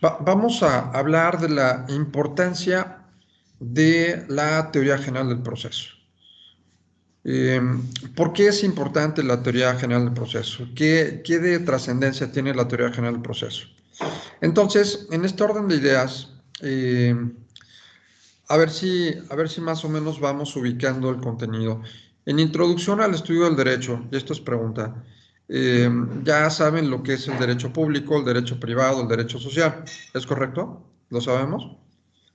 Vamos a hablar de la importancia de la teoría general del proceso. Eh, ¿Por qué es importante la teoría general del proceso? ¿Qué de trascendencia tiene la teoría general del proceso? Entonces, en este orden de ideas, a ver si más o menos vamos ubicando el contenido. En introducción al estudio del derecho, y esto es pregunta, eh, ya saben lo que es el derecho público, el derecho privado, el derecho social. ¿Es correcto? ¿Lo sabemos?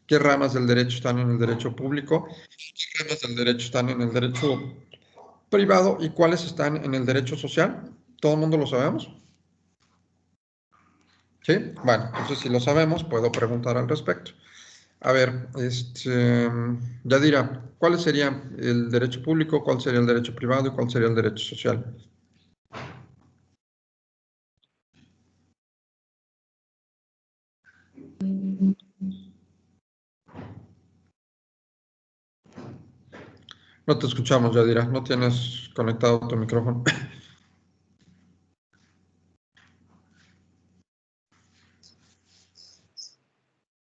¿Qué ramas del derecho están en el derecho público? ¿Qué ramas del derecho están en el derecho privado y cuáles están en el derecho social? ¿Todo el mundo lo sabemos? ¿Sí? Bueno, entonces si lo sabemos, puedo preguntar al respecto. A ver, Yadira, ¿cuál sería el derecho público, cuál sería el derecho privado y cuál sería el derecho social? No te escuchamos, Yadira, no tienes conectado tu micrófono.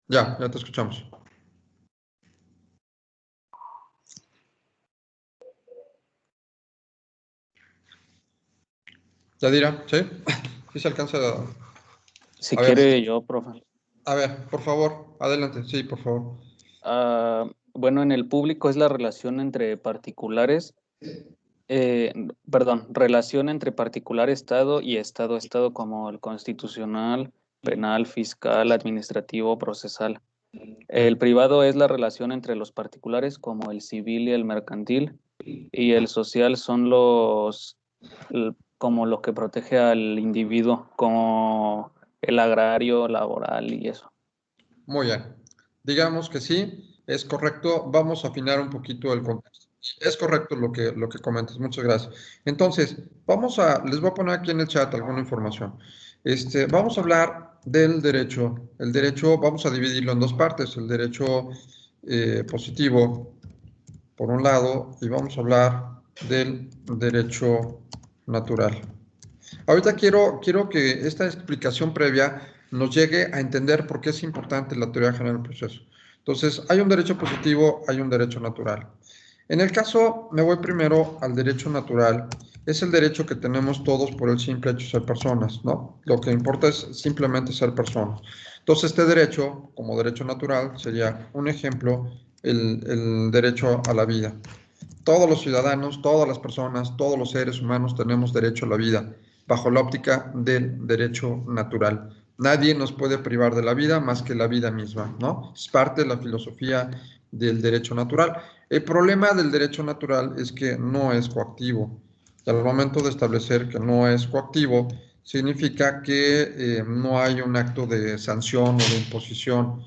Ya te escuchamos. Yadira, ¿sí? Sí se alcanza Si a ver. quiere yo, profe. A ver, por favor, adelante, sí, por favor. Bueno, en el público es la relación entre particulares, perdón, relación entre particular Estado y Estado como el constitucional, penal, fiscal, administrativo, procesal. El privado es la relación entre los particulares como el civil y el mercantil, y el social son como lo que protege al individuo, como el agrario, laboral y eso. Muy bien. Digamos que sí, es correcto. Vamos a afinar un poquito el contexto. Es correcto lo que comentas. Muchas gracias. Entonces, les voy a poner aquí en el chat alguna información. Vamos a hablar del derecho. El derecho, vamos a dividirlo en dos partes. El derecho positivo, por un lado, y vamos a hablar del derecho natural. Ahorita quiero que esta explicación previa nos llegue a entender por qué es importante la teoría general del proceso. Entonces, hay un derecho positivo, hay un derecho natural. En el caso, me voy primero al derecho natural. Es el derecho que tenemos todos por el simple hecho de ser personas, ¿no? Lo que importa es simplemente ser personas. Entonces, este derecho, como derecho natural, sería un ejemplo, el derecho a la vida. Todos los ciudadanos, todas las personas, todos los seres humanos tenemos derecho a la vida, bajo la óptica del derecho natural. Nadie nos puede privar de la vida más que la vida misma, ¿no? Es parte de la filosofía del derecho natural. El problema del derecho natural es que no es coactivo. Y al momento de establecer que no es coactivo, significa que no hay un acto de sanción o de imposición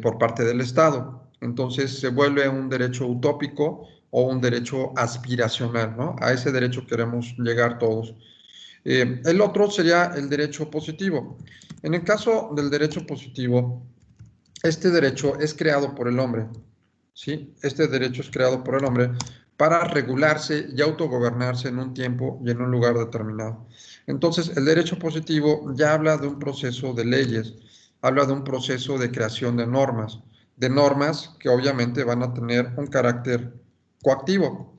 por parte del Estado. Entonces se vuelve un derecho utópico o un derecho aspiracional, ¿no? A ese derecho queremos llegar todos. El otro sería el derecho positivo. En el caso del derecho positivo, este derecho es creado por el hombre, ¿sí? Este derecho es creado por el hombre para regularse y autogobernarse en un tiempo y en un lugar determinado. Entonces, el derecho positivo ya habla de un proceso de leyes, habla de un proceso de creación de normas que obviamente van a tener un carácter coactivo.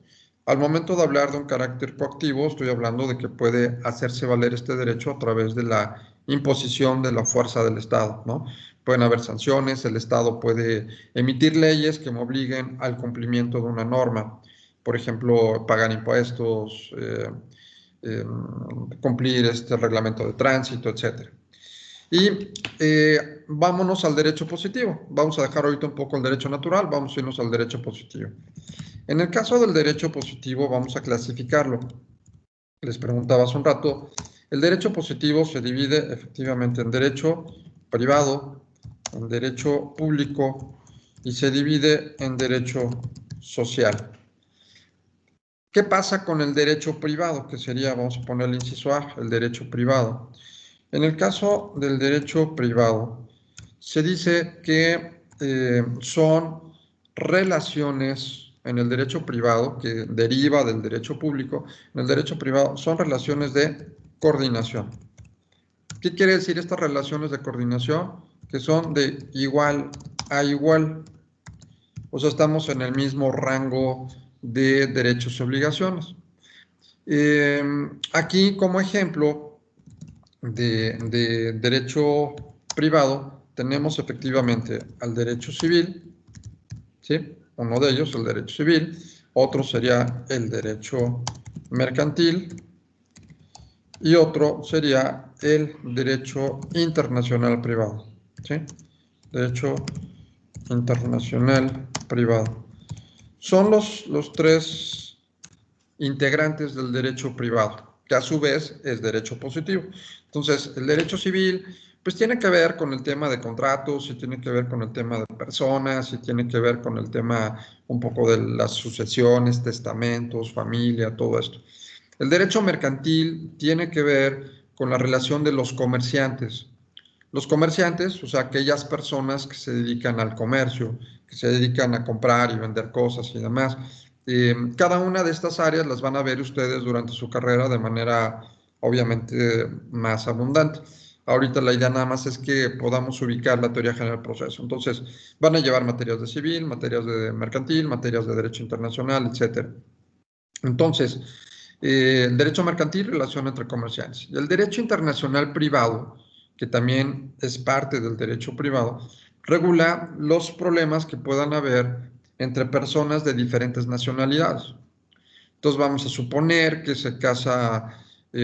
Al momento de hablar de un carácter coactivo, estoy hablando de que puede hacerse valer este derecho a través de la imposición de la fuerza del Estado, ¿no? Pueden haber sanciones, el Estado puede emitir leyes que me obliguen al cumplimiento de una norma, por ejemplo, pagar impuestos, eh, cumplir este reglamento de tránsito, etcétera. Y vámonos al derecho positivo. Vamos a dejar ahorita un poco el derecho natural, vamos a irnos al derecho positivo. En el caso del derecho positivo, vamos a clasificarlo. Les preguntaba hace un rato, el derecho positivo se divide efectivamente en derecho privado, en derecho público y se divide en derecho social. ¿Qué pasa con el derecho privado? Que sería, vamos a poner el inciso A, el derecho privado. En el caso del derecho privado, se dice que son relaciones en el derecho privado, que deriva del derecho público, en el derecho privado son relaciones de coordinación. ¿Qué quiere decir estas relaciones de coordinación? que son de igual a igual. O sea, estamos en el mismo rango de derechos y obligaciones. Aquí, como ejemplo de derecho privado, tenemos efectivamente al derecho civil, ¿sí? Uno de ellos, el derecho civil, otro sería el derecho mercantil y otro sería el derecho internacional privado, ¿sí? Derecho internacional privado. Son los tres integrantes del derecho privado, que a su vez es derecho positivo. Entonces, el derecho civil, pues tiene que ver con el tema de contratos, y tiene que ver con el tema de personas, y tiene que ver con el tema un poco de las sucesiones, testamentos, familia, todo esto. El derecho mercantil tiene que ver con la relación de los comerciantes. Los comerciantes, o sea, aquellas personas que se dedican al comercio, que se dedican a comprar y vender cosas y demás. Cada una de estas áreas las van a ver ustedes durante su carrera de manera, obviamente, más abundante. Ahorita la idea nada más es que podamos ubicar la teoría general del proceso. Entonces, van a llevar materias de civil, materias de mercantil, materias de derecho internacional, etcétera. Entonces, el derecho mercantil, relación entre comerciantes. Y el derecho internacional privado, que también es parte del derecho privado, regula los problemas que puedan haber entre personas de diferentes nacionalidades. Entonces vamos a suponer que se casa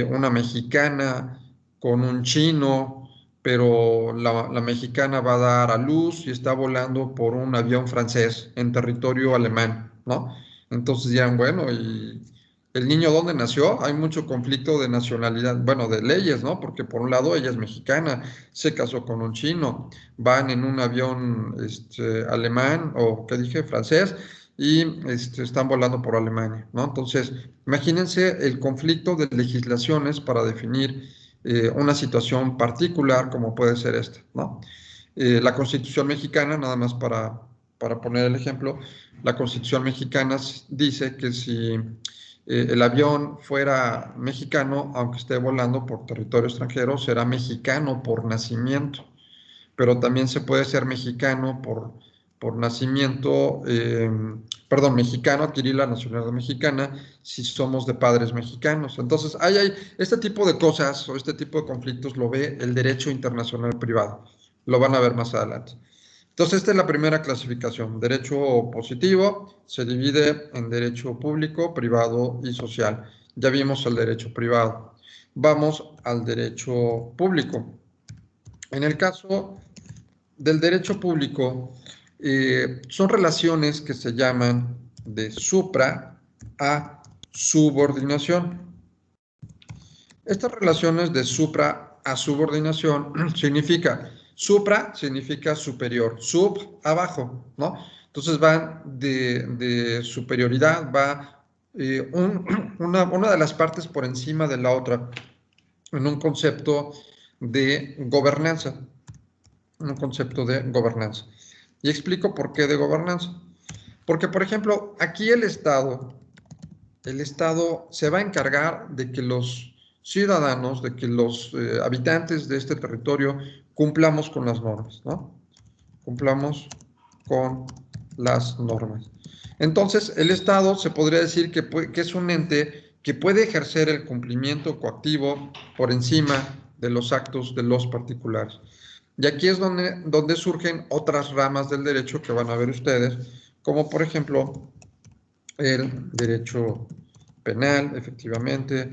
una mexicana con un chino, pero la mexicana va a dar a luz y está volando por un avión francés en territorio alemán, ¿no? Entonces dirán, bueno, ¿y el niño dónde nació? Hay mucho conflicto de nacionalidad, bueno, de leyes, ¿no? Porque por un lado ella es mexicana, se casó con un chino, van en un avión alemán o, ¿qué dije? Francés y están volando por Alemania, ¿no? Entonces, imagínense el conflicto de legislaciones para definir una situación particular como puede ser esta, ¿no? La Constitución mexicana, nada más para poner el ejemplo, la Constitución mexicana dice que si el avión fuera mexicano, aunque esté volando por territorio extranjero, será mexicano por nacimiento, pero también se puede ser mexicano por nacimiento, perdón, mexicano, adquirir la nacionalidad mexicana si somos de padres mexicanos. Entonces, hay este tipo de cosas o este tipo de conflictos lo ve el derecho internacional privado. Lo van a ver más adelante. Entonces, esta es la primera clasificación. Derecho positivo se divide en derecho público, privado y social. Ya vimos el derecho privado. Vamos al derecho público. En el caso del derecho público, son relaciones que se llaman de supra a subordinación. Estas relaciones de supra a subordinación supra significa superior, sub, abajo, ¿no? Entonces van de superioridad, va una de las partes por encima de la otra en un concepto de gobernanza. Un concepto de gobernanza. Y explico por qué de gobernanza. Porque, por ejemplo, aquí el Estado se va a encargar de que los ciudadanos, de que los habitantes de este territorio cumplamos con las normas, ¿no? Cumplamos con las normas. Entonces, el Estado se podría decir que es un ente que puede ejercer el cumplimiento coactivo por encima de los actos de los particulares. Y aquí es donde surgen otras ramas del derecho que van a ver ustedes, como por ejemplo el derecho penal, efectivamente,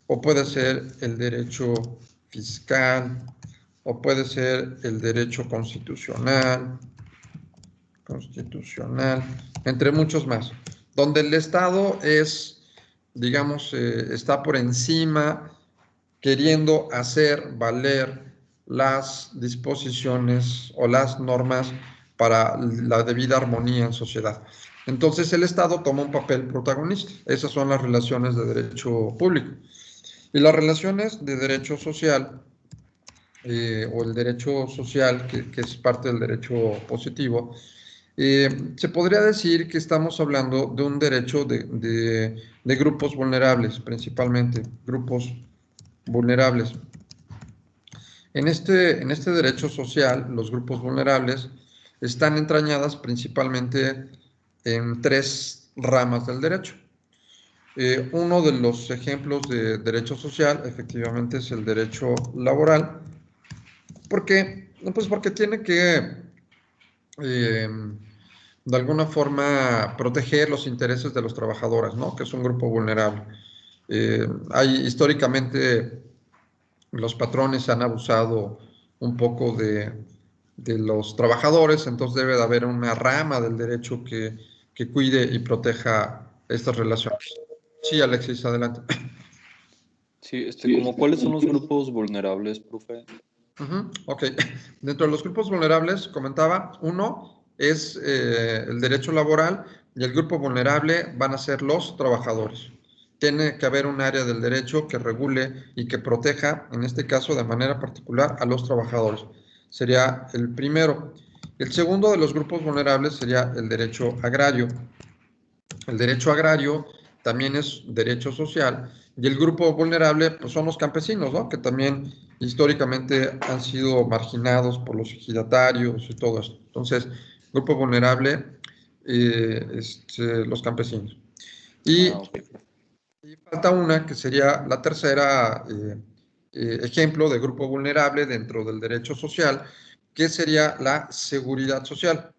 o puede ser el derecho fiscal, o puede ser el derecho constitucional, entre muchos más, donde el Estado es, digamos, está por encima, queriendo hacer valer las disposiciones o las normas para la debida armonía en sociedad. Entonces el Estado toma un papel protagonista. Esas son las relaciones de derecho público. Y las relaciones de derecho social, o el derecho social, que es parte del derecho positivo, se podría decir que estamos hablando de un derecho de grupos vulnerables, principalmente grupos vulnerables. En este derecho social, los grupos vulnerables están entrañadas principalmente en 3 ramas del derecho. Uno de los ejemplos de derecho social, efectivamente, es el derecho laboral. ¿Por qué? Pues porque tiene que, de alguna forma, proteger los intereses de los trabajadores, ¿no? Que es un grupo vulnerable. Hay históricamente los patrones han abusado un poco de los trabajadores, entonces debe de haber una rama del derecho que cuide y proteja estas relaciones. Sí, Alexis, adelante. Sí, como cuáles son los grupos vulnerables, profe. Ok, dentro de los grupos vulnerables, comentaba, uno es el derecho laboral y el grupo vulnerable van a ser los trabajadores. Tiene que haber un área del derecho que regule y que proteja, en este caso de manera particular, a los trabajadores. Sería el primero. El segundo de los grupos vulnerables sería el derecho agrario. El derecho agrario también es derecho social y el grupo vulnerable pues, son los campesinos, ¿no? Que también históricamente han sido marginados por los ejidatarios y todo esto. Entonces, grupo vulnerable, los campesinos. Y, Okay. y falta una que sería la tercera ejemplo de grupo vulnerable dentro del derecho social, que sería la seguridad social.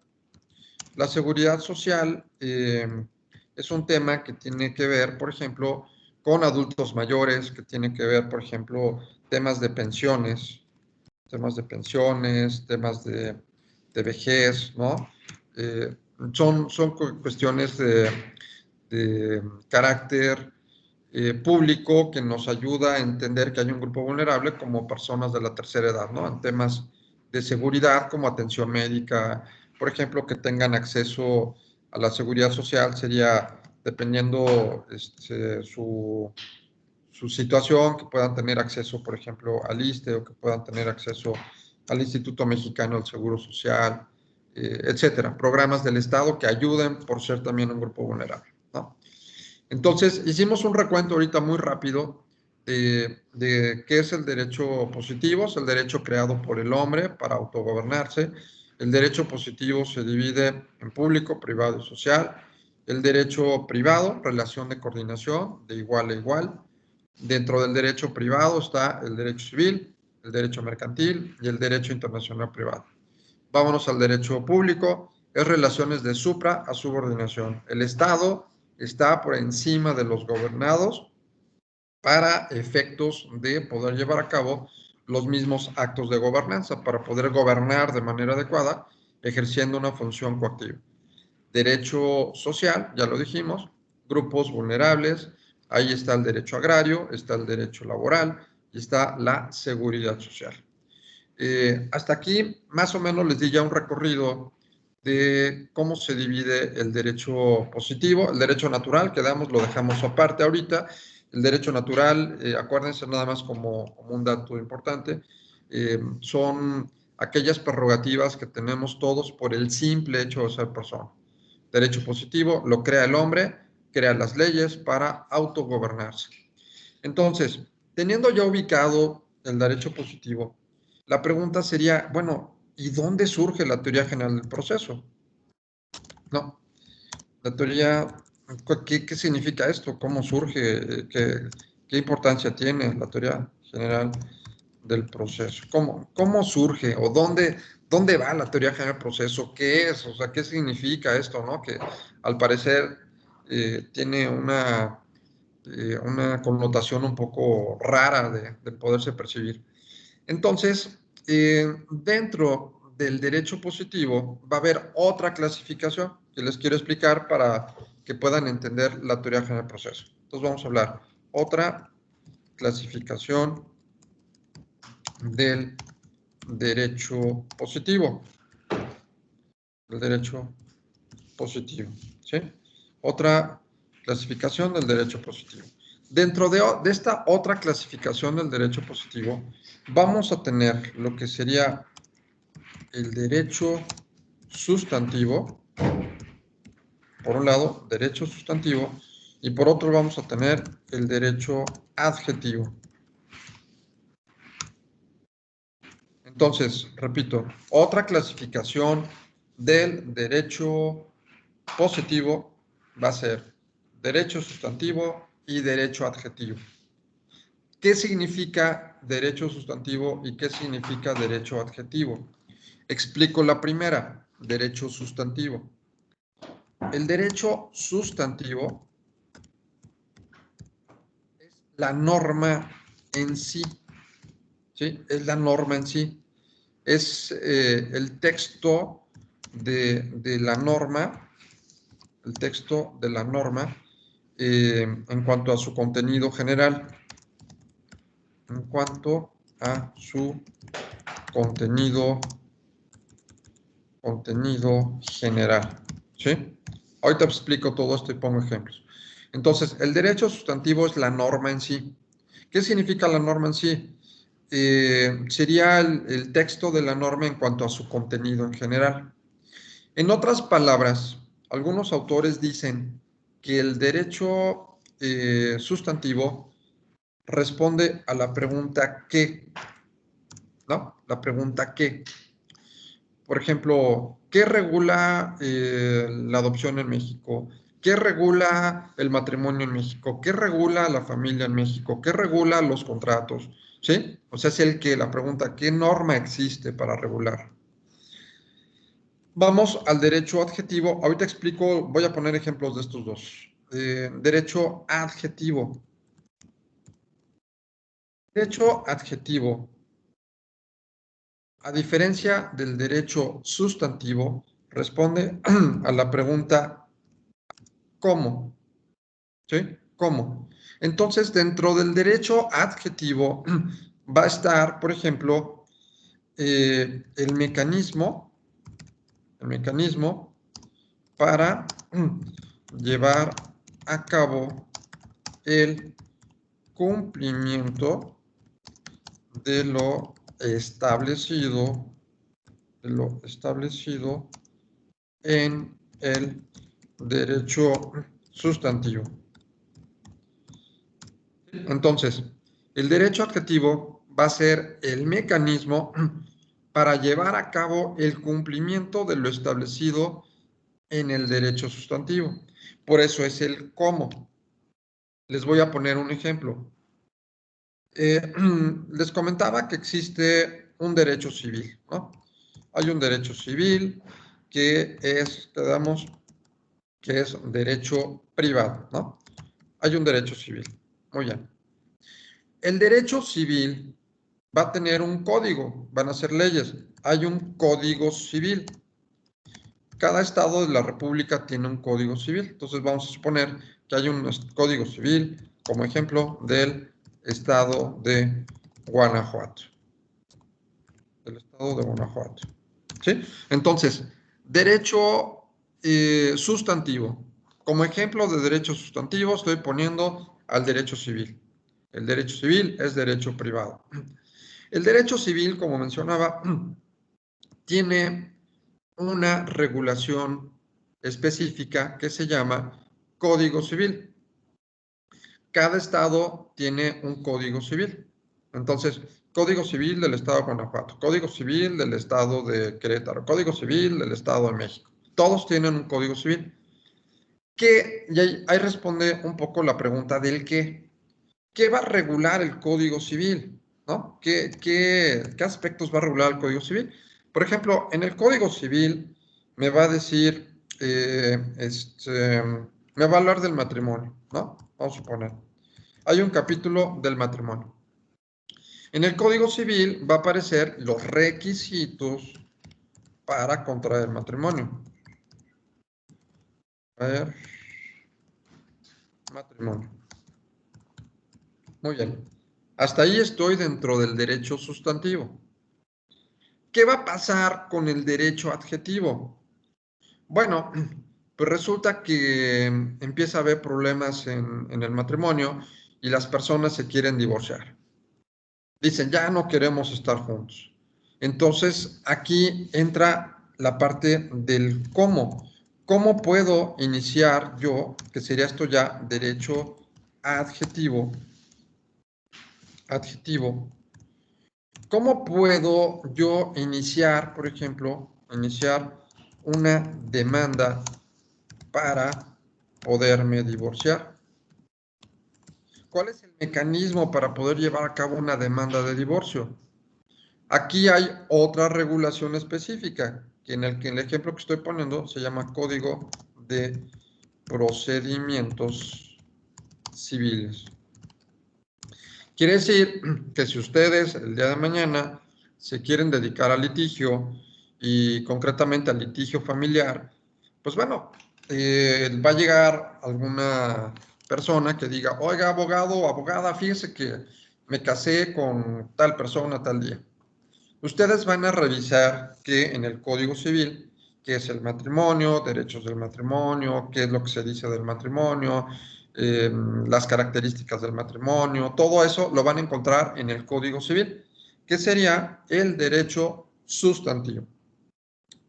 La seguridad social es un tema que tiene que ver, por ejemplo, con adultos mayores, que tiene que ver, por ejemplo, temas de pensiones, temas de vejez, ¿no? Eh, son cuestiones de carácter público que nos ayuda a entender que hay un grupo vulnerable como personas de la tercera edad, ¿no? En temas de seguridad como atención médica, por ejemplo, que tengan acceso a la seguridad social sería dependiendo su situación, que puedan tener acceso, por ejemplo, al ISSSTE o que puedan tener acceso al Instituto Mexicano del Seguro Social, etcétera. Programas del Estado que ayuden por ser también un grupo vulnerable, ¿no? Entonces, hicimos un recuento ahorita muy rápido de qué es el derecho positivo. Es el derecho creado por el hombre para autogobernarse. El derecho positivo se divide en público, privado y social. El derecho privado, relación de coordinación de igual a igual. Dentro del derecho privado está el derecho civil, el derecho mercantil y el derecho internacional privado. Vámonos al derecho público, es relaciones de supra a subordinación. El Estado está por encima de los gobernados para efectos de poder llevar a cabo los mismos actos de gobernanza, para poder gobernar de manera adecuada, ejerciendo una función coactiva. Derecho social, ya lo dijimos, grupos vulnerables, ahí está el derecho agrario, está el derecho laboral y está la seguridad social. Hasta aquí, más o menos, les di ya un recorrido de cómo se divide el derecho positivo, el derecho natural, lo dejamos aparte ahorita. El derecho natural, acuérdense nada más como un dato importante, son aquellas prerrogativas que tenemos todos por el simple hecho de ser persona. Derecho positivo lo crea el hombre, crea las leyes para autogobernarse. Entonces, teniendo ya ubicado el derecho positivo, la pregunta sería, bueno, ¿y dónde surge la teoría general del proceso? No, la teoría, ¿qué significa esto? ¿Cómo surge? ¿Qué importancia tiene la teoría general del proceso? ¿Cómo surge? ¿O dónde va la teoría general del proceso? ¿Qué es? O sea, ¿qué significa esto? ¿No? Que al parecer tiene una connotación un poco rara de poderse percibir. Entonces, dentro del derecho positivo va a haber otra clasificación que les quiero explicar para que puedan entender la teoría general del proceso. Entonces vamos a hablar otra clasificación del derecho positivo. Del derecho positivo, ¿sí? Otra clasificación del derecho positivo. Dentro de esta otra clasificación del derecho positivo, vamos a tener lo que sería el derecho sustantivo, por un lado, derecho sustantivo, y por otro vamos a tener el derecho adjetivo. Entonces, repito, otra clasificación del derecho positivo va a ser derecho sustantivo y derecho adjetivo. ¿Qué significa derecho sustantivo y qué significa derecho adjetivo? Explico la primera, derecho sustantivo. El derecho sustantivo es la norma en sí, ¿sí? Es la norma en sí. Es el texto de la norma, el texto de la norma en cuanto a su contenido general. En cuanto a su contenido general, ¿sí? Ahorita explico todo esto y pongo ejemplos. Entonces, el derecho sustantivo es la norma en sí. ¿Qué significa la norma en sí? Sería el texto de la norma en cuanto a su contenido en general. En otras palabras, algunos autores dicen que el derecho sustantivo responde a la pregunta ¿qué? ¿No? La pregunta ¿qué? Por ejemplo, ¿qué regula la adopción en México? ¿Qué regula el matrimonio en México? ¿Qué regula la familia en México? ¿Qué regula los contratos? ¿Sí? O sea, es el que la pregunta, ¿qué norma existe para regular? Vamos al derecho adjetivo. Ahorita explico, voy a poner ejemplos de estos dos. Derecho adjetivo. Derecho adjetivo, a diferencia del derecho sustantivo, responde a la pregunta ¿cómo? ¿Sí? ¿Cómo? Entonces, dentro del derecho adjetivo va a estar, por ejemplo, el mecanismo para llevar a cabo el cumplimiento de lo establecido en el derecho sustantivo. Entonces, el derecho adjetivo va a ser el mecanismo para llevar a cabo el cumplimiento de lo establecido en el derecho sustantivo. Por eso es el cómo. Les voy a poner un ejemplo. Les comentaba que existe un derecho civil, ¿no? Hay un derecho civil que es derecho privado, ¿no? Hay un derecho civil. Muy bien. El derecho civil va a tener un código, van a ser leyes. Hay un código civil. Cada estado de la República tiene un código civil. Entonces vamos a suponer que hay un código civil, como ejemplo, del estado de Guanajuato. Del estado de Guanajuato. ¿Sí? Entonces, derecho sustantivo. Como ejemplo de derecho sustantivo estoy poniendo al derecho civil. El derecho civil es derecho privado. El derecho civil, como mencionaba, tiene una regulación específica que se llama Código Civil. Cada estado tiene un Código Civil. Entonces, Código Civil del Estado de Guanajuato, Código Civil del Estado de Querétaro, Código Civil del Estado de México. Todos tienen un Código Civil. Y ahí responde un poco la pregunta del qué. ¿Qué va a regular el Código Civil? ¿No? ¿Qué aspectos va a regular el Código Civil? Por ejemplo, en el Código Civil me va a decir, me va a hablar del matrimonio, ¿no? Vamos a suponer. Hay un capítulo del matrimonio. En el Código Civil va a aparecer los requisitos para contraer matrimonio. A ver. Matrimonio. Muy bien. Hasta ahí estoy dentro del derecho sustantivo. ¿Qué va a pasar con el derecho adjetivo? Bueno, pues resulta que empieza a haber problemas en el matrimonio y las personas se quieren divorciar. Dicen, ya no queremos estar juntos. Entonces, aquí entra la parte del cómo. ¿Cómo puedo iniciar yo, que sería esto ya derecho adjetivo, ¿Cómo puedo yo iniciar, por ejemplo, una demanda para poderme divorciar? ¿Cuál es el mecanismo para poder llevar a cabo una demanda de divorcio? Aquí hay otra regulación específica, que en el ejemplo que estoy poniendo se llama Código de Procedimientos Civiles. Quiere decir que si ustedes el día de mañana se quieren dedicar al litigio y concretamente al litigio familiar, pues bueno, va a llegar alguna persona que diga, oiga, abogado o abogada, fíjese que me casé con tal persona tal día. Ustedes van a revisar que en el Código Civil, qué es el matrimonio, derechos del matrimonio, qué es lo que se dice del matrimonio, las características del matrimonio, todo eso lo van a encontrar en el Código Civil, que sería el derecho sustantivo.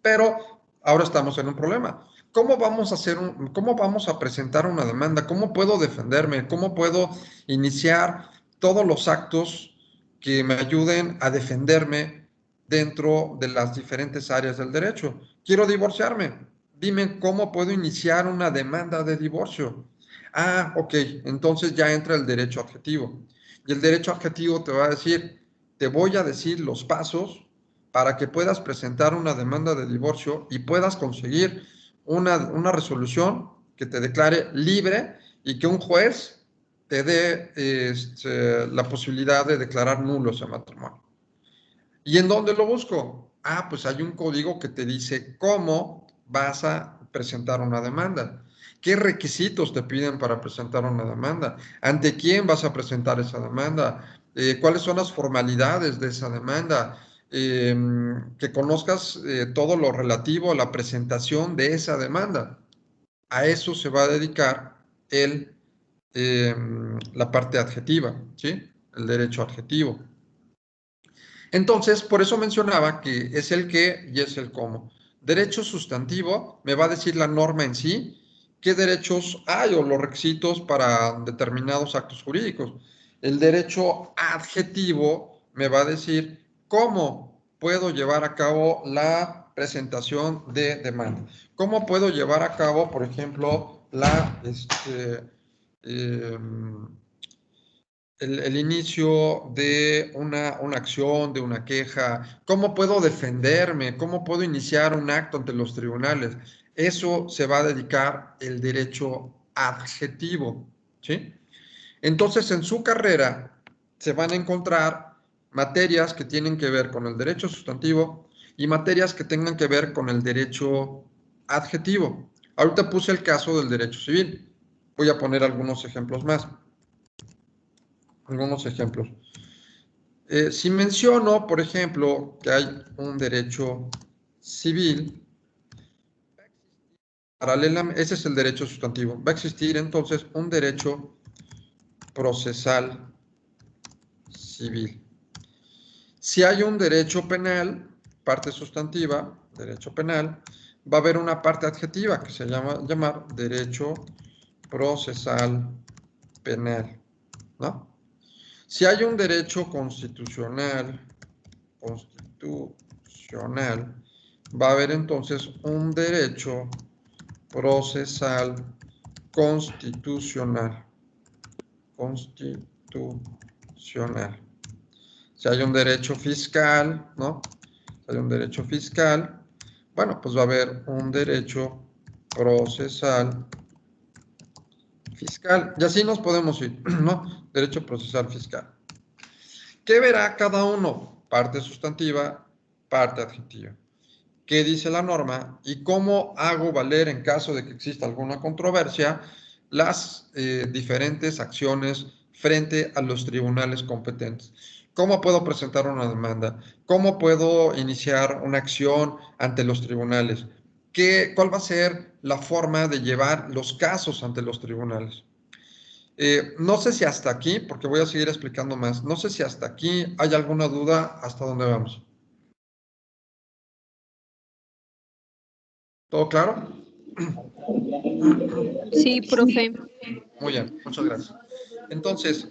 Pero ahora estamos en un problema. ¿Cómo vamos a presentar una demanda? ¿Cómo puedo defenderme? ¿Cómo puedo iniciar todos los actos que me ayuden a defenderme dentro de las diferentes áreas del derecho? Quiero divorciarme. Dime cómo puedo iniciar una demanda de divorcio. Ah, ok, entonces ya entra el derecho adjetivo. Y el derecho adjetivo te va a decir, te voy a decir los pasos para que puedas presentar una demanda de divorcio y puedas conseguir una resolución que te declare libre y que un juez te dé la posibilidad de declarar nulo ese matrimonio. ¿Y en dónde lo busco? Ah, pues hay un código que te dice cómo vas a presentar una demanda. ¿Qué requisitos te piden para presentar una demanda? ¿Ante quién vas a presentar esa demanda? ¿Cuáles son las formalidades de esa demanda? Que conozcas todo lo relativo a la presentación de esa demanda. A eso se va a dedicar la parte adjetiva, ¿sí? El derecho adjetivo. Entonces, por eso mencionaba que es el qué y es el cómo. Derecho sustantivo me va a decir la norma en sí, qué derechos hay o los requisitos para determinados actos jurídicos. El derecho adjetivo me va a decir cómo puedo llevar a cabo la presentación de demanda. ¿Cómo puedo llevar a cabo, por ejemplo, el inicio de una acción, de una queja? ¿Cómo puedo defenderme? ¿Cómo puedo iniciar un acto ante los tribunales? Eso se va a dedicar el derecho adjetivo, ¿sí? Entonces, en su carrera se van a encontrar materias que tienen que ver con el derecho sustantivo y materias que tengan que ver con el derecho adjetivo. Ahorita puse el caso del derecho civil. Voy a poner algunos ejemplos más. Algunos ejemplos. Si menciono, por ejemplo, que hay un derecho civil, paralelamente, ese es el derecho sustantivo, va a existir entonces un derecho procesal civil. Si hay un derecho penal, parte sustantiva, derecho penal, va a haber una parte adjetiva que se llamar derecho procesal penal, ¿no? Si hay un derecho constitucional, va a haber entonces un derecho procesal constitucional. Si hay un derecho fiscal, ¿no? Si hay un derecho fiscal, bueno, pues va a haber un derecho procesal fiscal. Y así nos podemos ir, ¿no? Derecho procesal fiscal. ¿Qué verá cada uno? Parte sustantiva, parte adjetiva. ¿Qué dice la norma? Y cómo hago valer, en caso de que exista alguna controversia, las diferentes acciones frente a los tribunales competentes. ¿Cómo puedo presentar una demanda? ¿Cómo puedo iniciar una acción ante los tribunales? ¿Cuál va a ser la forma de llevar los casos ante los tribunales? No sé si hasta aquí, porque voy a seguir explicando más, no sé si hasta aquí hay alguna duda hasta dónde vamos. ¿Todo claro? Sí, profe. Muy bien, muchas gracias. Entonces,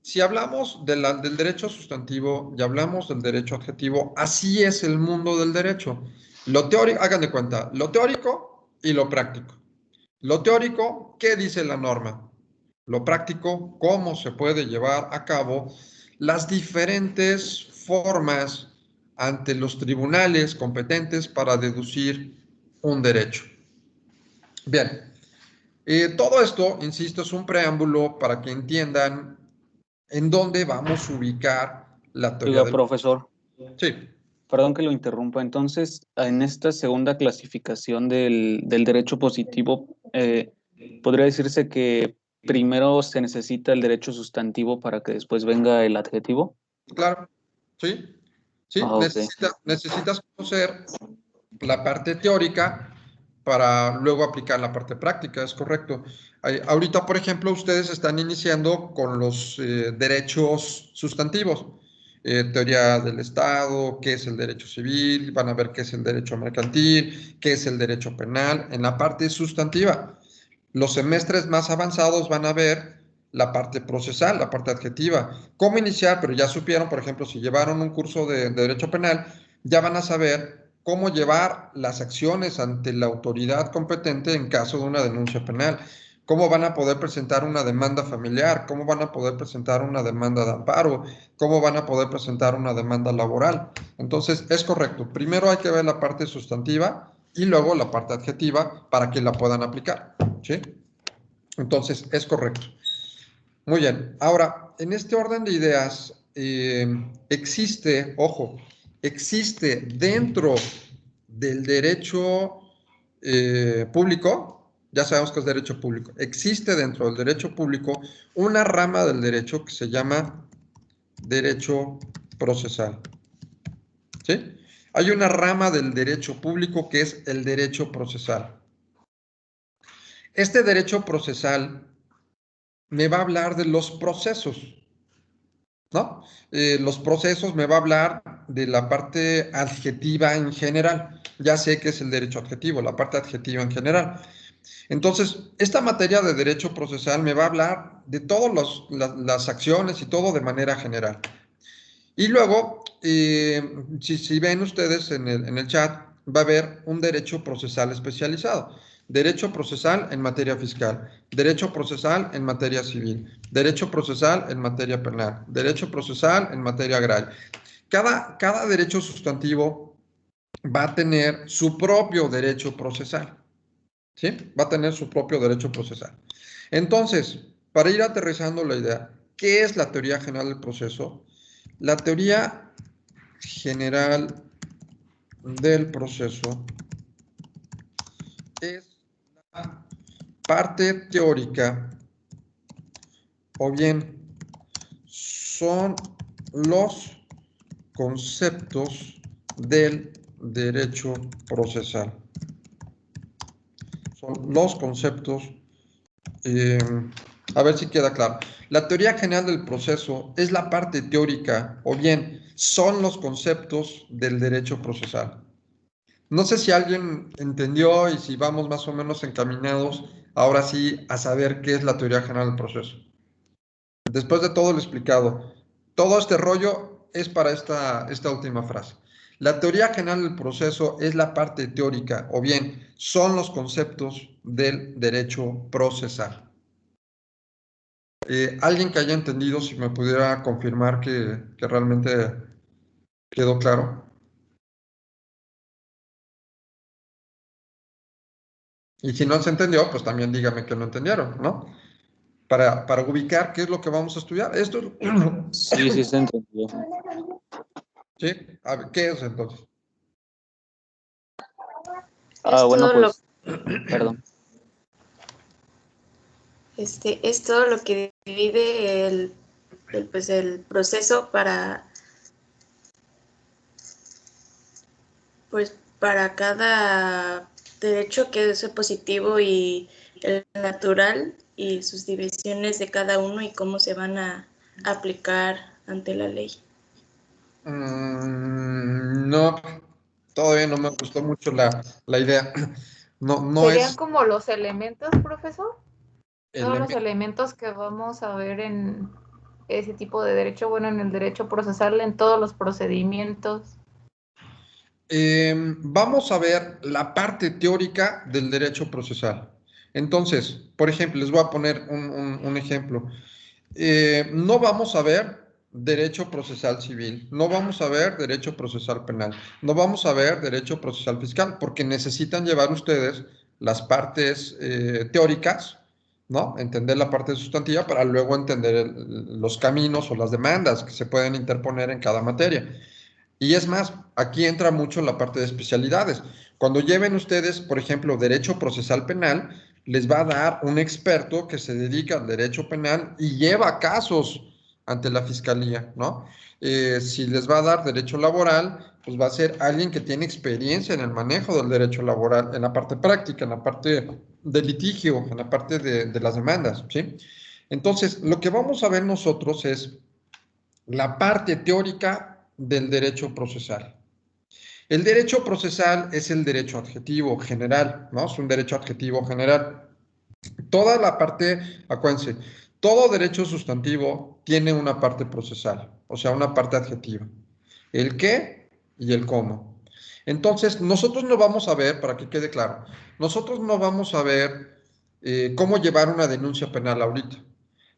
si hablamos del derecho sustantivo y hablamos del derecho adjetivo, así es el mundo del derecho. Lo teórico, hagan de cuenta, lo teórico y lo práctico. Lo teórico, ¿qué dice la norma? Lo práctico, cómo se puede llevar a cabo las diferentes formas ante los tribunales competentes para deducir un derecho. Bien, todo esto, insisto, es un preámbulo para que entiendan en dónde vamos a ubicar la teoría Oiga, del... profesor, Sí, perdón que lo interrumpa. Entonces, en esta segunda clasificación del derecho positivo, podría decirse que primero se necesita el derecho sustantivo para que después venga el adjetivo. claro, sí, sí, Ok. necesitas conocer la parte teórica para luego aplicar la parte práctica, es correcto. Ahorita, por ejemplo, ustedes están iniciando con los derechos sustantivos, teoría del Estado, qué es el derecho civil, van a ver qué es el derecho mercantil, qué es el derecho penal, en la parte sustantiva. Los semestres más avanzados van a ver la parte procesal, la parte adjetiva, cómo iniciar, pero ya supieron, por ejemplo, si llevaron un curso de derecho penal, ya van a saber cómo llevar las acciones ante la autoridad competente en caso de una denuncia penal, cómo van a poder presentar una demanda familiar, cómo van a poder presentar una demanda de amparo, cómo van a poder presentar una demanda laboral. Entonces, es correcto. Primero hay que ver la parte sustantiva y luego la parte adjetiva para que la puedan aplicar, ¿sí? Entonces, es correcto. Muy bien. Ahora, en este orden de ideas, existe, ojo, existe dentro del derecho público, ya sabemos que es derecho público, existe dentro del derecho público una rama del derecho que se llama derecho procesal. ¿Sí? Hay una rama del derecho público que es el derecho procesal. Este derecho procesal me va a hablar de los procesos, ¿no? Los procesos me va a hablar de la parte adjetiva en general. Ya sé que es el derecho adjetivo, la parte adjetiva en general. Entonces, esta materia de derecho procesal me va a hablar de todas las acciones y todo de manera general. Y luego, si ven ustedes en el chat, va a haber un derecho procesal especializado. Derecho procesal en materia fiscal, derecho procesal en materia civil, derecho procesal en materia penal, derecho procesal en materia agraria. Cada derecho sustantivo va a tener su propio derecho procesal, ¿sí? Va a tener su propio derecho procesal. Entonces, para ir aterrizando la idea, ¿qué es la teoría general del proceso? La teoría general del proceso es la parte teórica o bien son los conceptos del derecho procesal. Son los conceptos, a ver si queda claro. La teoría general del proceso es la parte teórica o bien son los conceptos del derecho procesal. No sé si alguien entendió y si vamos más o menos encaminados ahora sí a saber qué es la teoría general del proceso. Después de todo lo explicado, todo este rollo es para esta última frase. La teoría general del proceso es la parte teórica, o bien son los conceptos del derecho procesal. Alguien que haya entendido, si me pudiera confirmar que realmente quedó claro. Y si no se entendió, pues también dígame que no entendieron, ¿no? Para ubicar qué es lo que vamos a estudiar. Esto Sí, sí, se entendió. ¿sí? A ver, ¿qué es entonces? Bueno, pues, perdón. Es todo lo que divide el proceso para cada derecho, que es el positivo y el natural, y sus divisiones de cada uno y cómo se van a aplicar ante la ley. No, todavía no me gustó mucho la idea. No ¿Serían es como los elementos, profesor? Todos los elemento. elementos que vamos a ver en ese tipo de derecho, bueno, en el derecho procesal, en todos los procedimientos? Vamos a ver la parte teórica del derecho procesal. Entonces, por ejemplo, les voy a poner un ejemplo. No vamos a ver derecho procesal civil, no vamos a ver derecho procesal penal, no vamos a ver derecho procesal fiscal, porque necesitan llevar ustedes las partes teóricas, ¿no? Entender la parte sustantiva para luego entender los caminos o las demandas que se pueden interponer en cada materia. Y es más, aquí entra mucho la parte de especialidades. Cuando lleven ustedes, por ejemplo, derecho procesal penal, les va a dar un experto que se dedica al derecho penal y lleva casos ante la fiscalía, ¿no? Si les va a dar derecho laboral, pues va a ser alguien que tiene experiencia en el manejo del derecho laboral, en la parte práctica, en la parte de litigio, en la parte de las demandas, ¿sí? Entonces, lo que vamos a ver nosotros es la parte teórica del derecho procesal. El derecho procesal es el derecho adjetivo general, ¿no? Es un derecho adjetivo general. Toda la parte, acuérdense, todo derecho sustantivo tiene una parte procesal, o sea, una parte adjetiva. El qué y el cómo. Entonces, nosotros no vamos a ver, para que quede claro, nosotros no vamos a ver cómo llevar una denuncia penal ahorita.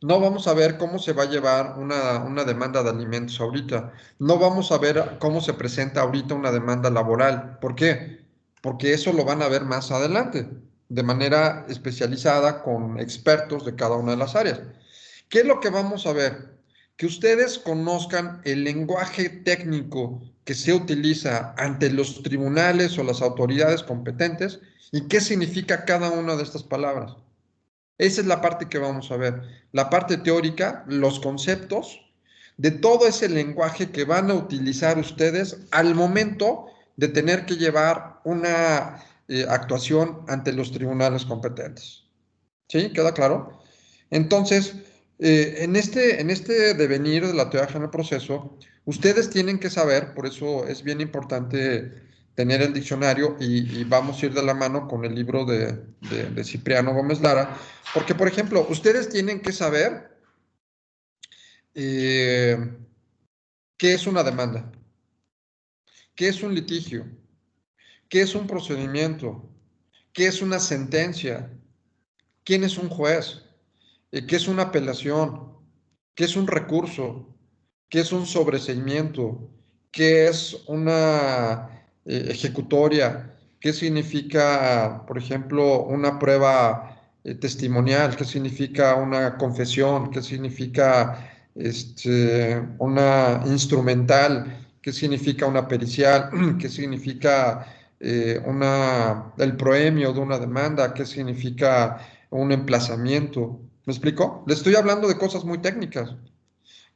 No vamos a ver cómo se va a llevar una demanda de alimentos ahorita. No vamos a ver cómo se presenta ahorita una demanda laboral. ¿Por qué? Porque eso lo van a ver más adelante, de manera especializada con expertos de cada una de las áreas. ¿Qué es lo que vamos a ver? Que ustedes conozcan el lenguaje técnico que se utiliza ante los tribunales o las autoridades competentes y qué significa cada una de estas palabras. Esa es la parte que vamos a ver. La parte teórica, los conceptos de todo ese lenguaje que van a utilizar ustedes al momento de tener que llevar una actuación ante los tribunales competentes. ¿Sí? ¿Queda claro? Entonces, en este devenir de la teoría general del proceso, ustedes tienen que saber, por eso es bien importante tener el diccionario y vamos a ir de la mano con el libro de Cipriano Gómez Lara, porque, por ejemplo, ustedes tienen que saber eh, qué es una demanda, qué es un litigio, qué es un procedimiento, qué es una sentencia, quién es un juez, qué es una apelación, qué es un recurso, qué es un sobreseimiento, qué es una ejecutoria, qué significa, por ejemplo, una prueba testimonial, qué significa una confesión, qué significa una instrumental, qué significa una pericial, qué significa el proemio de una demanda, qué significa un emplazamiento. ¿Me explico? Les estoy hablando de cosas muy técnicas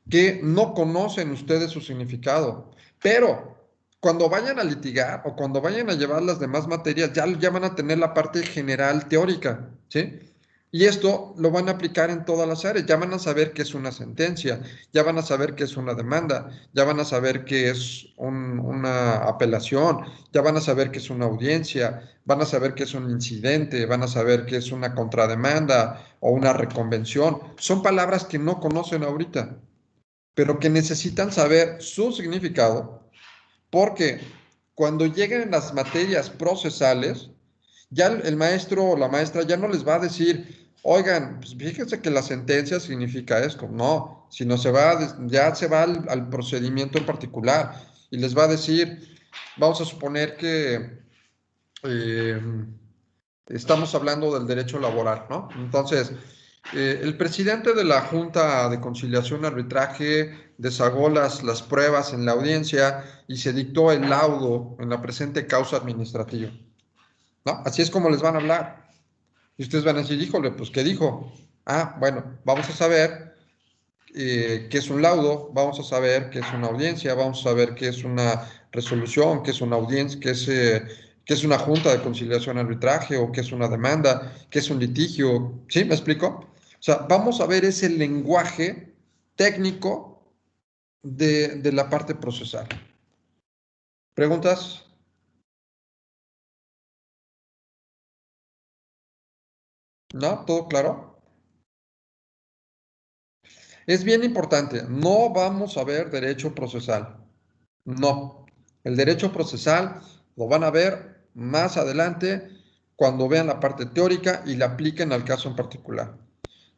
que no conocen ustedes su significado, pero cuando vayan a litigar o cuando vayan a llevar las demás materias, ya van a tener la parte general teórica, ¿sí? Y esto lo van a aplicar en todas las áreas, ya van a saber qué es una sentencia, ya van a saber qué es una demanda, ya van a saber qué es una apelación, ya van a saber qué es una audiencia, van a saber qué es un incidente, van a saber qué es una contrademanda o una reconvención. Son palabras que no conocen ahorita, pero que necesitan saber su significado, porque cuando lleguen las materias procesales, ya el maestro o la maestra ya no les va a decir, oigan, pues fíjense que la sentencia significa esto, no, sino ya se va al procedimiento en particular y les va a decir, vamos a suponer que eh, estamos hablando del derecho laboral, ¿no? Entonces, el presidente de la Junta de Conciliación y Arbitraje desagó las pruebas en la audiencia y se dictó el laudo en la presente causa administrativa, ¿no? Así es como les van a hablar. Y ustedes van a decir, híjole, pues, ¿qué dijo? Ah, bueno, vamos a saber qué es un laudo, vamos a saber qué es una audiencia, vamos a saber qué es una resolución, qué es una audiencia, qué es una junta de conciliación y arbitraje o qué es una demanda, qué es un litigio. ¿Sí? ¿Me explico? O sea, vamos a ver ese lenguaje técnico de la parte procesal. ¿Preguntas? ¿No? ¿Todo claro? Es bien importante, no vamos a ver derecho procesal. No. El derecho procesal lo van a ver más adelante cuando vean la parte teórica y la apliquen al caso en particular.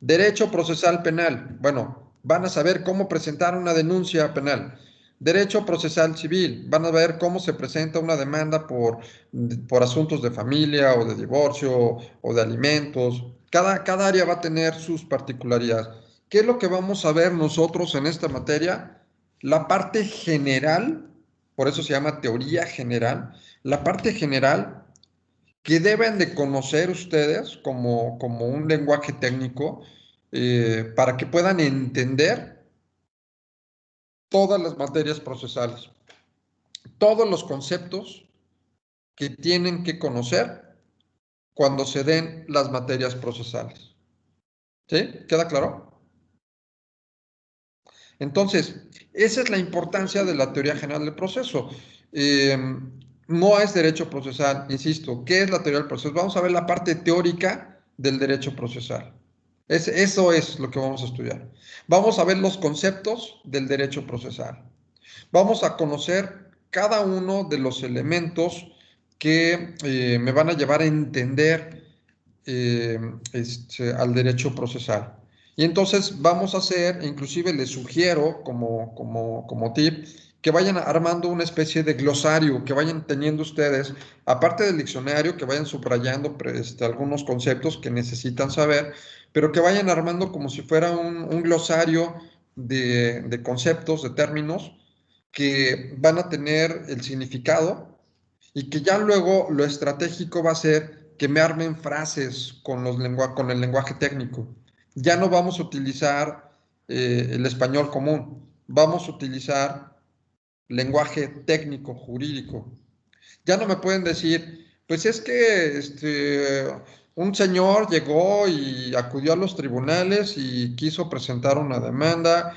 Derecho procesal penal. Bueno, van a saber cómo presentar una denuncia penal. Derecho procesal civil. Van a ver cómo se presenta una demanda por asuntos de familia o de divorcio o de alimentos. Cada área va a tener sus particularidades. ¿Qué es lo que vamos a ver nosotros en esta materia? La parte general, por eso se llama teoría general, la parte general que deben de conocer ustedes como un lenguaje técnico para que puedan entender todas las materias procesales, todos los conceptos que tienen que conocer cuando se den las materias procesales. ¿Sí? ¿Queda claro? Entonces, esa es la importancia de la teoría general del proceso. No es derecho procesal, insisto. ¿Qué es la teoría del proceso? Vamos a ver la parte teórica del derecho procesal. Eso es lo que vamos a estudiar. Vamos a ver los conceptos del derecho procesal. Vamos a conocer cada uno de los elementos que me van a llevar a entender al derecho procesal. Y entonces vamos a hacer, inclusive les sugiero como tip, que vayan armando una especie de glosario, que vayan teniendo ustedes, aparte del diccionario, que vayan subrayando algunos conceptos que necesitan saber, pero que vayan armando como si fuera un glosario de conceptos, de términos, que van a tener el significado y que ya luego lo estratégico va a ser que me armen frases con el lenguaje técnico. Ya no vamos a utilizar el español común, vamos a utilizar lenguaje técnico, jurídico. Ya no me pueden decir, pues es que un señor llegó y acudió a los tribunales y quiso presentar una demanda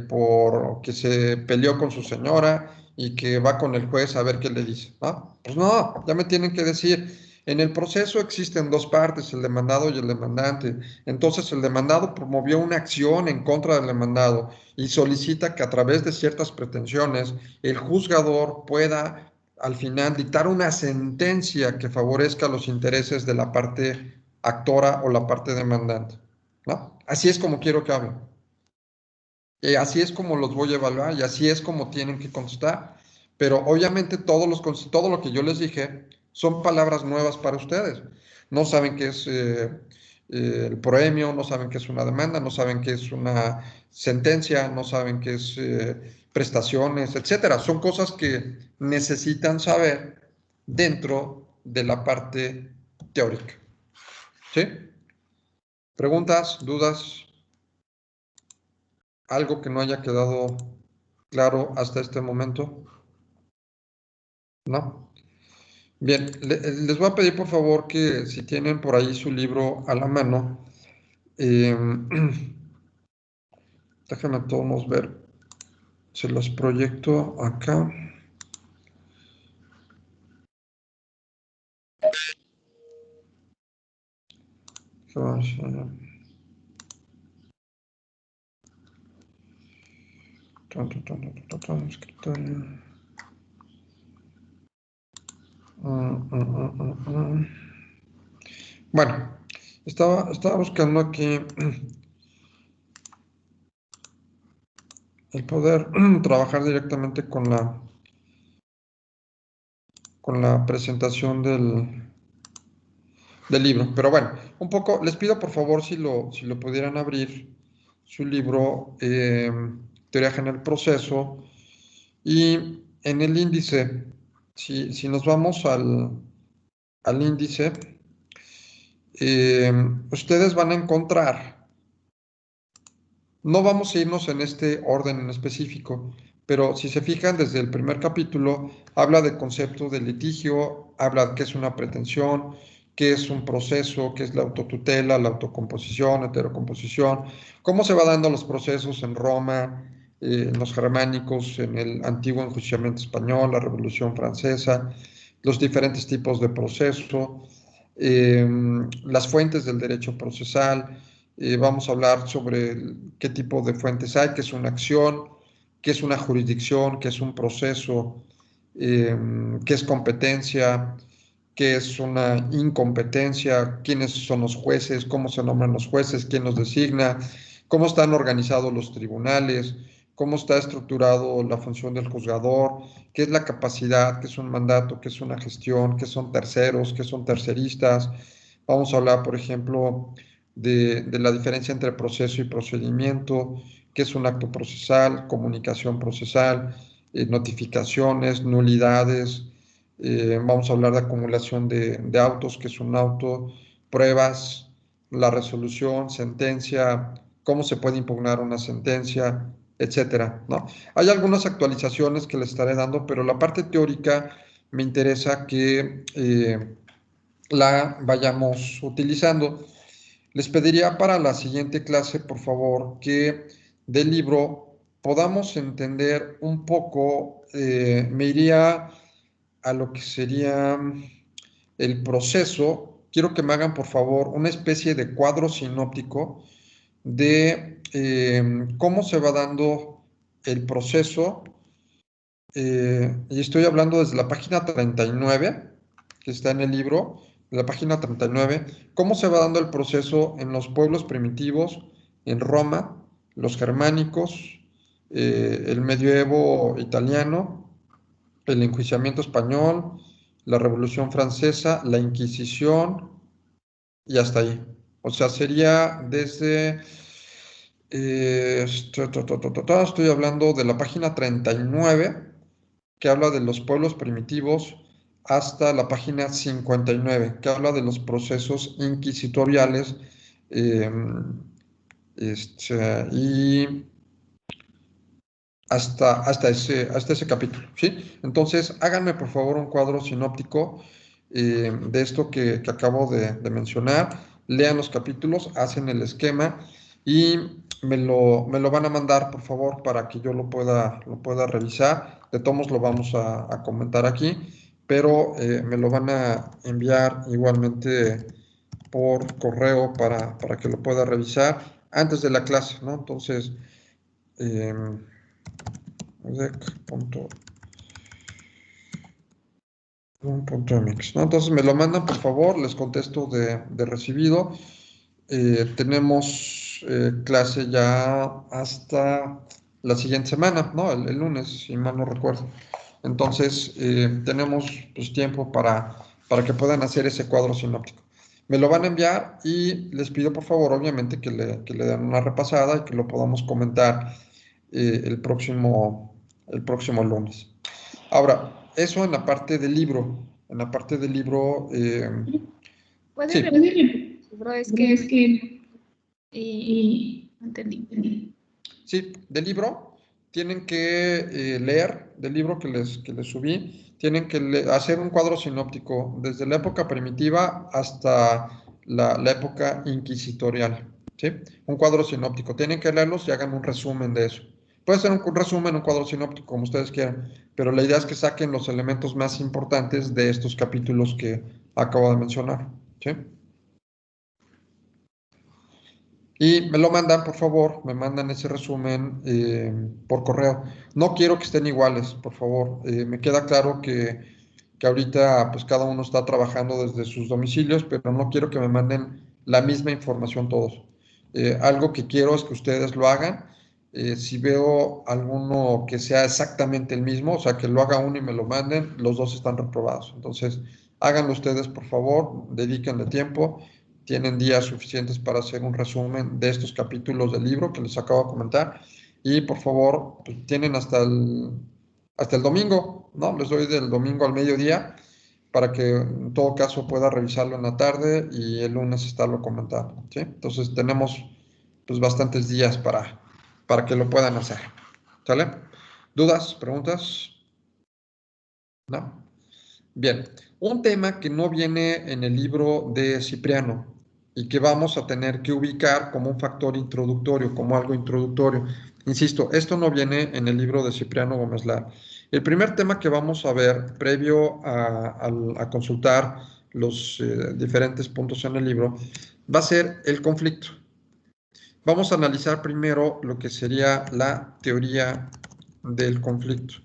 porque se peleó con su señora y que va con el juez a ver qué le dice. ¿No? Pues no, ya me tienen que decir. En el proceso existen dos partes, el demandado y el demandante. Entonces el demandado promovió una acción en contra del demandado y solicita que a través de ciertas pretensiones el juzgador pueda al final dictar una sentencia que favorezca los intereses de la parte actora o la parte demandante, ¿no? Así es como quiero que hablen. Y así es como los voy a evaluar y así es como tienen que contestar. Pero obviamente todo lo que yo les dije son palabras nuevas para ustedes. No saben qué es el proemio, no saben qué es una demanda, no saben qué es una sentencia, no saben qué es prestaciones, etcétera. Son cosas que necesitan saber dentro de la parte teórica. ¿Sí? ¿Preguntas, dudas? ¿Algo que no haya quedado claro hasta este momento? ¿No? Bien, les voy a pedir por favor que si tienen por ahí su libro a la mano, déjenme todos ver, se los proyecto acá. Escritorio. Bueno, estaba buscando aquí el poder trabajar directamente con la presentación del libro. Pero bueno, un poco, les pido por favor si lo pudieran abrir, su libro, Teoría General del Proceso, y en el índice, si nos vamos al índice, ustedes van a encontrar, no vamos a irnos en este orden en específico, pero si se fijan desde el primer capítulo, habla de concepto de litigio, habla de qué es una pretensión, qué es un proceso, qué es la autotutela, la autocomposición, heterocomposición, cómo se van dando los procesos en Roma, en los germánicos, en el antiguo enjuiciamiento español, la Revolución Francesa, los diferentes tipos de proceso, las fuentes del derecho procesal, Vamos a hablar sobre qué tipo de fuentes hay, qué es una acción, qué es una jurisdicción, qué es un proceso, qué es competencia, qué es una incompetencia, quiénes son los jueces, cómo se nombran los jueces, quién los designa, cómo están organizados los tribunales, cómo está estructurado la función del juzgador, qué es la capacidad, qué es un mandato, qué es una gestión, qué son terceros, qué son terceristas. Vamos a hablar, por ejemplo, de la diferencia entre proceso y procedimiento, qué es un acto procesal, comunicación procesal, notificaciones, nulidades. Vamos a hablar de acumulación de autos, qué es un auto, pruebas, la resolución, sentencia, cómo se puede impugnar una sentencia, etcétera, ¿no? Hay algunas actualizaciones que les estaré dando, pero la parte teórica me interesa que la vayamos utilizando. Les pediría para la siguiente clase, por favor, que del libro podamos entender un poco, me iría a lo que sería el proceso. Quiero que me hagan, por favor, una especie de cuadro sinóptico de cómo se va dando el proceso. Y estoy hablando desde la página 39, que está en el libro, la página 39, cómo se va dando el proceso en los pueblos primitivos, en Roma, los germánicos, el medioevo italiano, el enjuiciamiento español, la Revolución Francesa, la Inquisición y hasta ahí. O sea, sería desde... estoy hablando de la página 39, que habla de los pueblos primitivos, hasta la página 59, que habla de los procesos inquisitoriales, eh, y hasta ese capítulo, ¿sí? Entonces, háganme por favor un cuadro sinóptico de esto que acabo de mencionar, lean los capítulos, hacen el esquema y me lo van a mandar, por favor, para que yo lo pueda revisar. De todos modos lo vamos a comentar aquí, pero me lo van a enviar igualmente por correo para que lo pueda revisar antes de la clase, ¿no? Entonces, .mx, ¿no? Entonces me lo mandan, por favor, les contesto de recibido. Tenemos clase ya hasta la siguiente semana, ¿no? El lunes, si mal no recuerdo. Entonces, tenemos pues, tiempo para que puedan hacer ese cuadro sinóptico. Me lo van a enviar y les pido, por favor, obviamente, que le den una repasada y que lo podamos comentar el próximo lunes. Ahora, eso en la parte del libro. En la parte del libro... ¿Puedes sí. repetir? Es que no entendí. Sí, del libro tienen que leer, del libro que les subí, tienen que hacer un cuadro sinóptico desde la época primitiva hasta la época inquisitorial, ¿sí? Un cuadro sinóptico. Tienen que leerlos y hagan un resumen de eso. Puede ser un resumen, un cuadro sinóptico, como ustedes quieran, pero la idea es que saquen los elementos más importantes de estos capítulos que acabo de mencionar, ¿sí? Y me lo mandan, por favor, me mandan ese resumen por correo. No quiero que estén iguales, por favor. Me queda claro que ahorita pues cada uno está trabajando desde sus domicilios, pero no quiero que me manden la misma información todos. Algo que quiero es que ustedes lo hagan. Si veo alguno que sea exactamente el mismo, o sea, que lo haga uno y me lo manden, los dos están reprobados. Entonces, háganlo ustedes, por favor, dedíquenle tiempo. Tienen días suficientes para hacer un resumen de estos capítulos del libro que les acabo de comentar. Y por favor, pues, tienen hasta el domingo, ¿no? Les doy del domingo al mediodía para que en todo caso pueda revisarlo en la tarde y el lunes estarlo comentando, ¿sí? Entonces tenemos pues bastantes días para que lo puedan hacer, ¿sale? ¿Dudas? ¿Preguntas? ¿No? Bien, un tema que no viene en el libro de Cipriano y que vamos a tener que ubicar como un factor introductorio, como algo introductorio. Insisto, esto no viene en el libro de Cipriano Gómez Lara. El primer tema que vamos a ver, previo a consultar los diferentes puntos en el libro, va a ser el conflicto. vamos a analizar primero lo que sería la teoría del conflicto,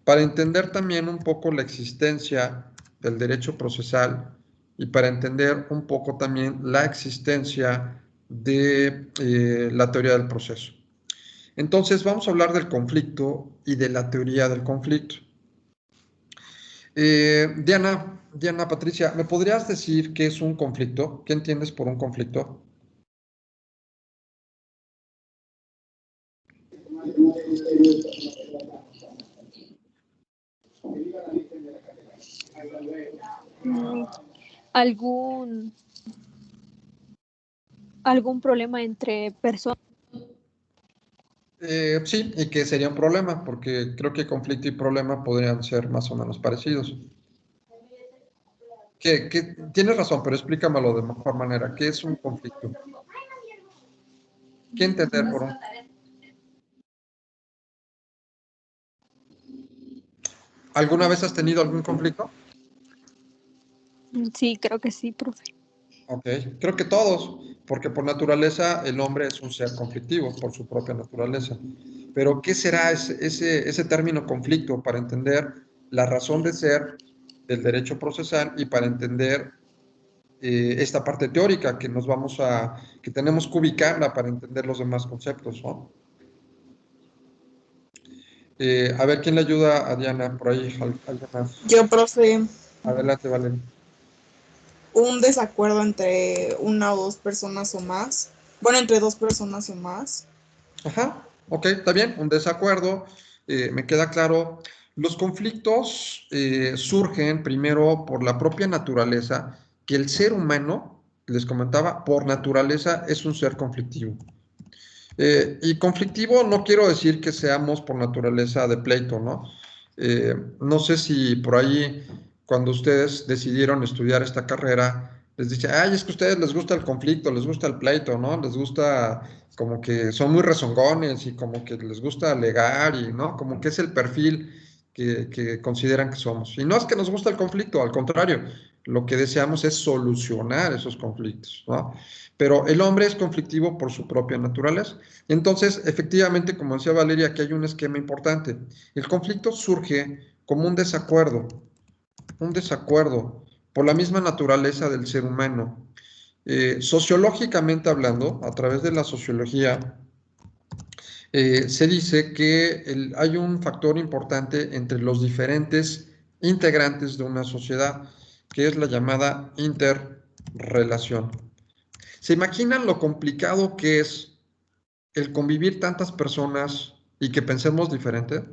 para entender también un poco la existencia del derecho procesal y para entender un poco también la existencia de la teoría del proceso. Entonces, vamos a hablar del conflicto y de la teoría del conflicto. Diana, Patricia, ¿me podrías decir qué es un conflicto? ¿Qué entiendes por un conflicto? ¿Algún problema entre personas? Sí, y que sería un problema, porque creo que conflicto y problema podrían ser más o menos parecidos. Tienes razón, pero explícamelo de mejor manera. ¿Qué es un conflicto? ¿Qué entender por un? ¿Alguna vez has tenido algún conflicto? Sí, creo que sí, profe. Ok, creo que todos, porque por naturaleza el hombre es un ser conflictivo, por su propia naturaleza. Pero, ¿qué será ese término conflicto para entender la razón de ser del derecho procesal y para entender esta parte teórica que tenemos que ubicarla para entender los demás conceptos, ¿no? A ver, ¿quién le ayuda a Diana por ahí? ¿Alguien más? Yo, profe, Adelante, Valeria. un desacuerdo entre una o dos personas o más. Bueno, entre dos personas o más. Ajá, ok, está bien, un desacuerdo, me queda claro. Los conflictos surgen primero por la propia naturaleza, que el ser humano, les comentaba, por naturaleza es un ser conflictivo. Y conflictivo no quiero decir que seamos por naturaleza de pleito, ¿no? No sé si por ahí, cuando ustedes decidieron estudiar esta carrera, les dice, ay, es que a ustedes les gusta el conflicto, les gusta el pleito, ¿no? Les gusta como que son muy rezongones y como que les gusta alegar y, ¿no? Como que es el perfil que consideran que somos. Y no es que nos gusta el conflicto, al contrario, lo que deseamos es solucionar esos conflictos, ¿no? Pero el hombre es conflictivo por su propia naturaleza. Entonces, efectivamente, como decía Valeria, aquí hay un esquema importante. El conflicto surge como un desacuerdo por la misma naturaleza del ser humano. Sociológicamente hablando, a través de la sociología, se dice que hay un factor importante entre los diferentes integrantes de una sociedad, que es la llamada interrelación. ¿Se imaginan lo complicado que es el convivir tantas personas y que pensemos diferente?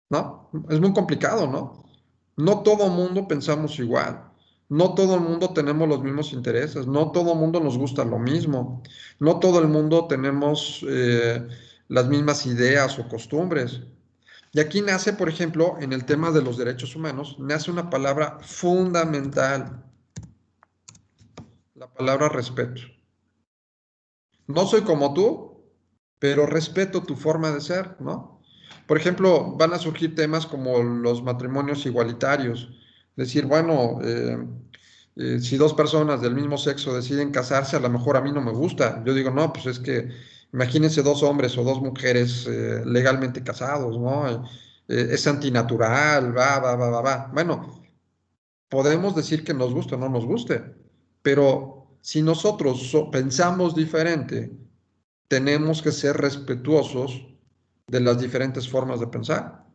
¿No? Es muy complicado, ¿no? No todo mundo pensamos igual. No todo el mundo tenemos los mismos intereses. No todo el mundo nos gusta lo mismo. No todo el mundo tenemos las mismas ideas o costumbres. Y aquí nace, por ejemplo, en el tema de los derechos humanos, nace una palabra fundamental, la palabra respeto. No soy como tú, pero respeto tu forma de ser, ¿no? Por ejemplo, van a surgir temas como los matrimonios igualitarios. Decir, bueno, si dos personas del mismo sexo deciden casarse, a lo mejor a mí no me gusta. Yo digo, no, pues es que imagínense dos hombres o dos mujeres legalmente casados, ¿no? Es antinatural, va. Bueno, podemos decir que nos guste o no nos guste, pero si nosotros pensamos diferente, tenemos que ser respetuosos de las diferentes formas de pensar.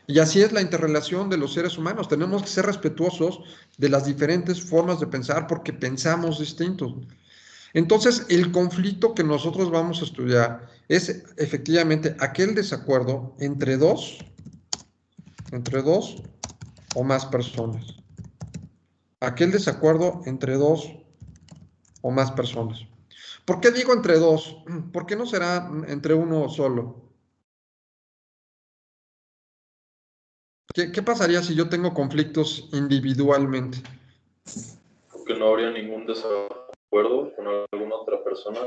Y así es la interrelación de los seres humanos. Tenemos que ser respetuosos de las diferentes formas de pensar porque pensamos distintos. Entonces, el conflicto que nosotros vamos a estudiar es efectivamente aquel desacuerdo entre dos o más personas. Aquel desacuerdo entre dos o más personas. ¿Por qué digo entre dos? ¿Por qué no será entre uno solo? ¿Qué pasaría si yo tengo conflictos individualmente? Porque no habría ningún desacuerdo con alguna otra persona.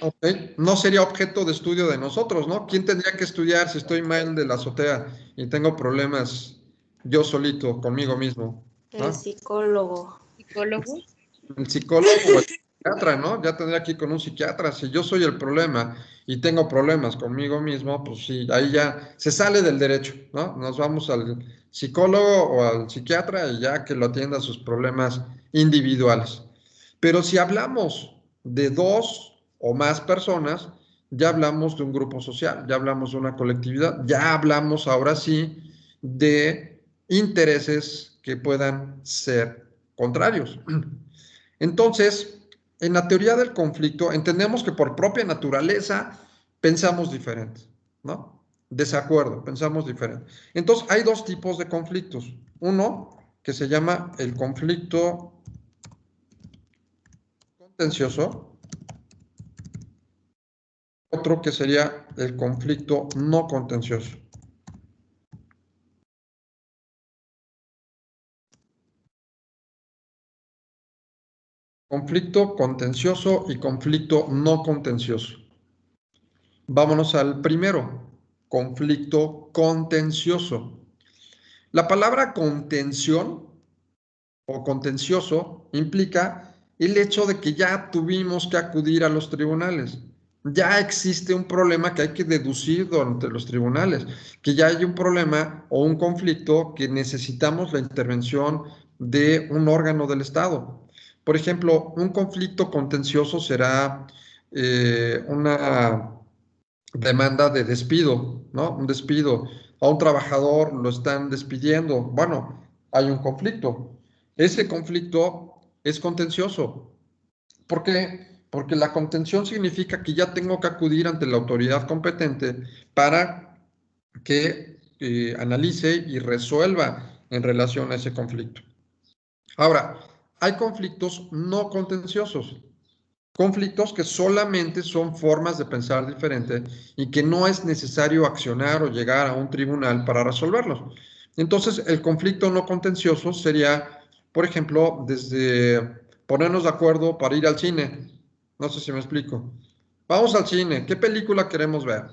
Ok, no sería objeto de estudio de nosotros, ¿no? ¿Quién tendría que estudiar si estoy mal de la azotea y tengo problemas yo solito, conmigo mismo? El ¿No? psicólogo. ¿Psicólogo? ¿El psicólogo o el psiquiatra, ¿no? Ya tendría aquí con un psiquiatra. Si yo soy el problema y tengo problemas conmigo mismo, pues sí, ahí ya se sale del derecho, ¿no? Nos vamos al psicólogo o al psiquiatra y ya que lo atienda sus problemas individuales. Pero si hablamos de dos o más personas, ya hablamos de un grupo social, ya hablamos de una colectividad, ya hablamos ahora sí de intereses que puedan ser contrarios. Entonces, en la teoría del conflicto, entendemos que por propia naturaleza pensamos diferente, ¿no? Desacuerdo, pensamos diferente. Entonces, hay dos tipos de conflictos. Uno que se llama el conflicto contencioso, otro que sería el conflicto no contencioso. Conflicto contencioso y conflicto no contencioso. Vámonos al primero, conflicto contencioso. La palabra contención o contencioso implica el hecho de que ya tuvimos que acudir a los tribunales. Ya existe un problema que hay que deducir durante los tribunales, que ya hay un problema o un conflicto que necesitamos la intervención de un órgano del Estado. Por ejemplo, un conflicto contencioso será una demanda de despido, ¿no? Un despido. A un trabajador lo están despidiendo. Bueno, hay un conflicto. Ese conflicto es contencioso. ¿Por qué? Porque la contención significa que ya tengo que acudir ante la autoridad competente para que analice y resuelva en relación a ese conflicto. Ahora, hay conflictos no contenciosos. Conflictos que solamente son formas de pensar diferente y que no es necesario accionar o llegar a un tribunal para resolverlos. Entonces, el conflicto no contencioso sería, por ejemplo, desde ponernos de acuerdo para ir al cine. No sé si me explico. Vamos al cine, ¿qué película queremos ver?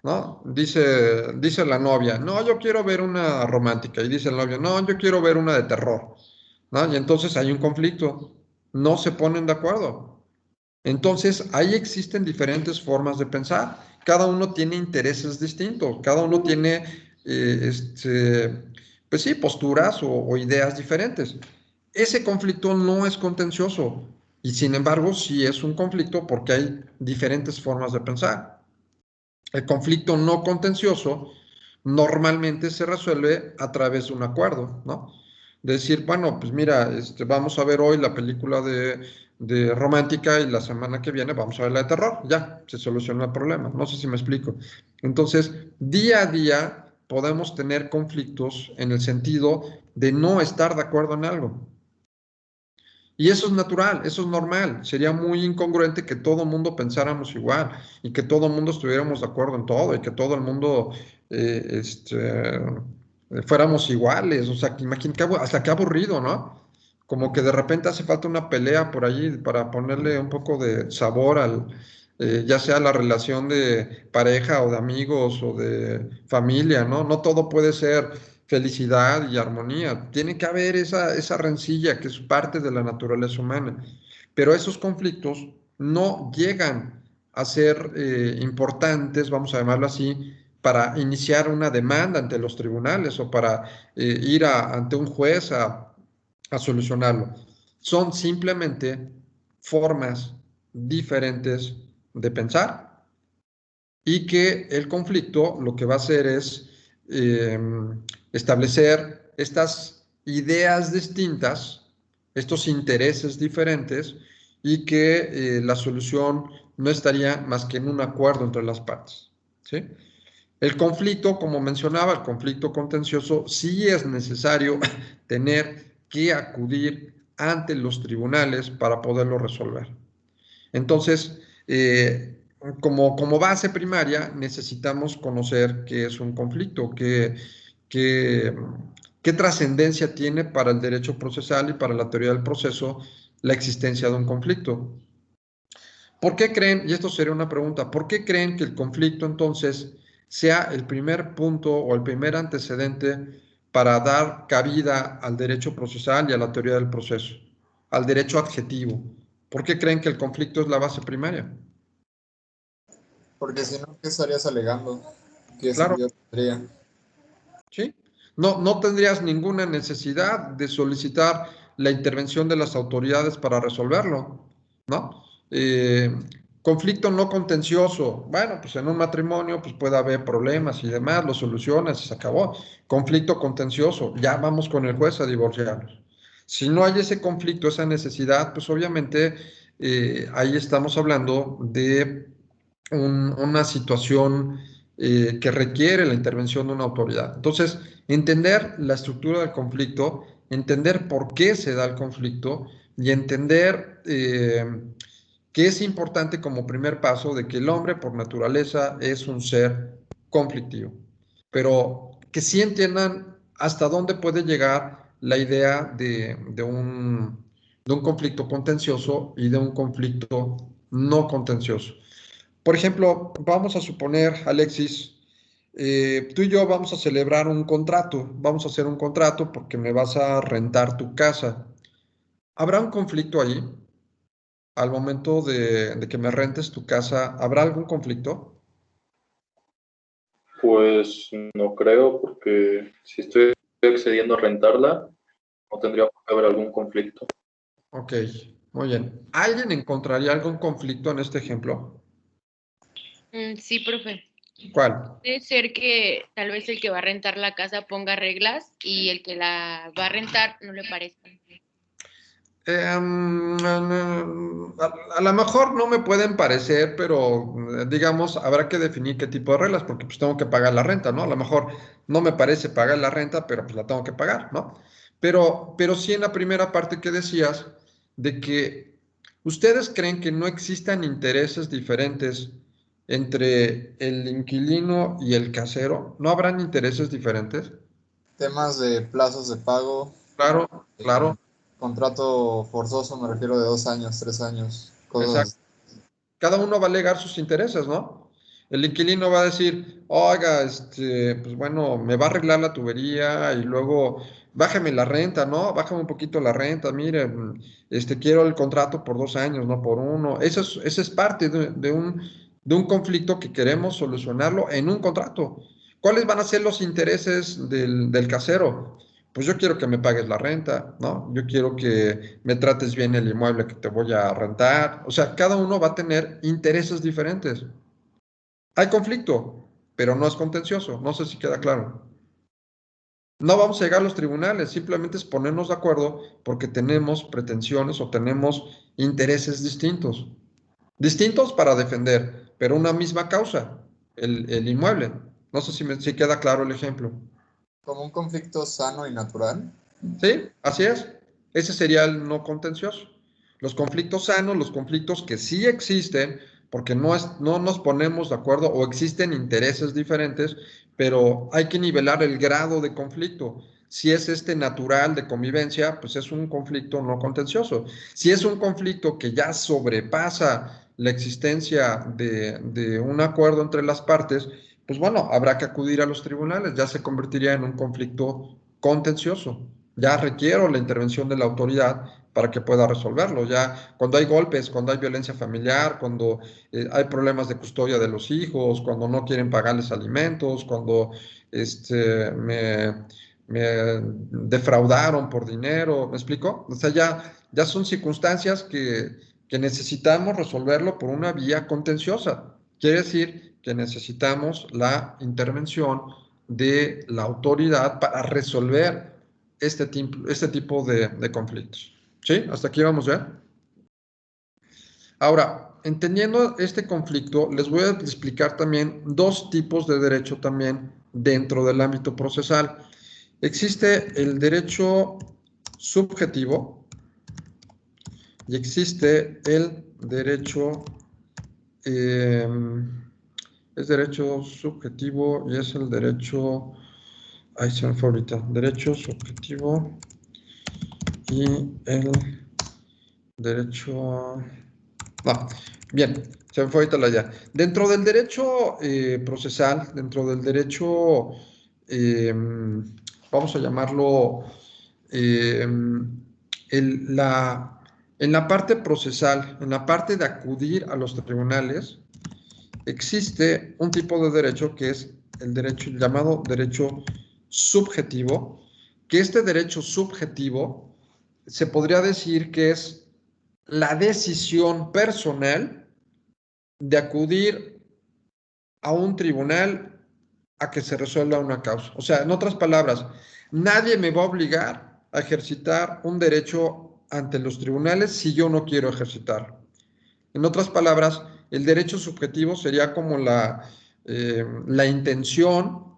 ¿No? Dice la novia, no, yo quiero ver una romántica. Y dice el novio, no, yo quiero ver una de terror. ¿No? Y entonces hay un conflicto. No se ponen de acuerdo. Entonces, ahí existen diferentes formas de pensar. Cada uno tiene intereses distintos, cada uno tiene, pues sí, posturas o ideas diferentes. Ese conflicto no es contencioso y sin embargo sí es un conflicto porque hay diferentes formas de pensar. El conflicto no contencioso normalmente se resuelve a través de un acuerdo, ¿no? De decir, bueno, pues mira, vamos a ver hoy la película de romántica y la semana que viene vamos a ver la de terror. Ya, se soluciona el problema. No sé si me explico. Entonces, día a día podemos tener conflictos en el sentido de no estar de acuerdo en algo. Y eso es natural, eso es normal. Sería muy incongruente que todo el mundo pensáramos igual y que todo el mundo estuviéramos de acuerdo en todo y que todo el mundo fuéramos iguales. O sea, que imagínate, hasta qué aburrido, ¿no? Como que de repente hace falta una pelea por allí para ponerle un poco de sabor al, ya sea la relación de pareja o de amigos o de familia, ¿no? No todo puede ser felicidad y armonía. Tiene que haber esa rencilla que es parte de la naturaleza humana. Pero esos conflictos no llegan a ser importantes, vamos a llamarlo así, para iniciar una demanda ante los tribunales o para ir ante un juez a solucionarlo. Son simplemente formas diferentes de pensar y que el conflicto lo que va a hacer es establecer estas ideas distintas, estos intereses diferentes y que la solución no estaría más que en un acuerdo entre las partes, ¿sí? El conflicto, como mencionaba, el conflicto contencioso, sí es necesario tener que acudir ante los tribunales para poderlo resolver. Entonces, como base primaria, necesitamos conocer qué es un conflicto, qué trascendencia tiene para el derecho procesal y para la teoría del proceso la existencia de un conflicto. ¿Por qué creen, y esto sería una pregunta, ¿por qué creen que el conflicto entonces sea el primer punto o el primer antecedente para dar cabida al derecho procesal y a la teoría del proceso, al derecho adjetivo? ¿Por qué creen que el conflicto es la base primaria? Porque si no, ¿qué estarías alegando? ¿Qué Claro. sentido tendría? ¿Sí? No tendrías ninguna necesidad de solicitar la intervención de las autoridades para resolverlo, ¿no? Conflicto no contencioso. Bueno, pues en un matrimonio pues puede haber problemas y demás, lo solucionas y se acabó. Conflicto contencioso, ya vamos con el juez a divorciarnos. Si no hay ese conflicto, esa necesidad, pues obviamente ahí estamos hablando de una situación que requiere la intervención de una autoridad. Entonces, entender la estructura del conflicto, entender por qué se da el conflicto y entender que es importante como primer paso de que el hombre por naturaleza es un ser conflictivo, pero que sí entiendan hasta dónde puede llegar la idea de un conflicto contencioso y de un conflicto no contencioso. Por ejemplo, vamos a suponer, Alexis, tú y yo vamos a celebrar un contrato, vamos a hacer un contrato porque me vas a rentar tu casa. ¿Habrá un conflicto ahí? Al momento de que me rentes tu casa, ¿habrá algún conflicto? Pues no creo, porque si estoy accediendo a rentarla, no tendría por qué haber algún conflicto. Ok, muy bien. ¿Alguien encontraría algún conflicto en este ejemplo? Sí, profe. ¿Cuál? Puede ser que tal vez el que va a rentar la casa ponga reglas y el que la va a rentar no le parezca. A lo mejor no me pueden parecer, pero digamos, habrá que definir qué tipo de reglas, porque pues tengo que pagar la renta, ¿no? A lo mejor no me parece pagar la renta, pero pues la tengo que pagar, ¿no? Pero sí en la primera parte que decías, de que ustedes creen que no existan intereses diferentes entre el inquilino y el casero, ¿no habrán intereses diferentes? Temas de plazos de pago, Claro, claro. contrato forzoso, me refiero de 2 años, 3 años, Exacto. cosas. Cada uno va a alegar sus intereses, ¿no? El inquilino va a decir, oiga, pues bueno, me va a arreglar la tubería y luego bájame la renta, ¿no? Bájame un poquito la renta, mire, quiero el contrato por 2 años, no por uno. Eso es parte de un conflicto que queremos solucionarlo en un contrato. ¿Cuáles van a ser los intereses del casero? Pues yo quiero que me pagues la renta, ¿no? Yo quiero que me trates bien el inmueble que te voy a rentar. O sea, cada uno va a tener intereses diferentes. Hay conflicto, pero no es contencioso. No sé si queda claro. No vamos a llegar a los tribunales, simplemente es ponernos de acuerdo porque tenemos pretensiones o tenemos intereses distintos. Distintos para defender, pero una misma causa, el inmueble. No sé si queda claro el ejemplo. Como un conflicto sano y natural. Sí, así es. Ese sería el no contencioso. Los conflictos sanos, los conflictos que sí existen, porque no nos ponemos de acuerdo o existen intereses diferentes, pero hay que nivelar el grado de conflicto. Si es natural de convivencia, pues es un conflicto no contencioso. Si es un conflicto que ya sobrepasa la existencia de un acuerdo entre las partes, pues bueno, habrá que acudir a los tribunales, ya se convertiría en un conflicto contencioso. Ya requiero la intervención de la autoridad para que pueda resolverlo. Ya cuando hay golpes, cuando hay violencia familiar, cuando hay problemas de custodia de los hijos, cuando no quieren pagarles alimentos, cuando me defraudaron por dinero, ¿me explico? O sea, ya son circunstancias que necesitamos resolverlo por una vía contenciosa. Quiere decir que necesitamos la intervención de la autoridad para resolver este tipo de conflictos. ¿Sí? ¿Hasta aquí vamos ya? Ahora, entendiendo este conflicto, les voy a explicar también dos tipos de derecho también dentro del ámbito procesal. Existe el derecho subjetivo y existe el derecho, es derecho subjetivo y es el derecho, ahí se me fue ahorita, derecho subjetivo y el derecho, no, bien, se me fue ahorita la idea. Dentro del derecho procesal, dentro del derecho, vamos a llamarlo, la En la parte procesal, en la parte de acudir a los tribunales, existe un tipo de derecho que es el derecho llamado derecho subjetivo, que este derecho subjetivo se podría decir que es la decisión personal de acudir a un tribunal a que se resuelva una causa. O sea, en otras palabras, nadie me va a obligar a ejercitar un derecho ante los tribunales si yo no quiero ejercitarlo. En otras palabras, el derecho subjetivo sería como la intención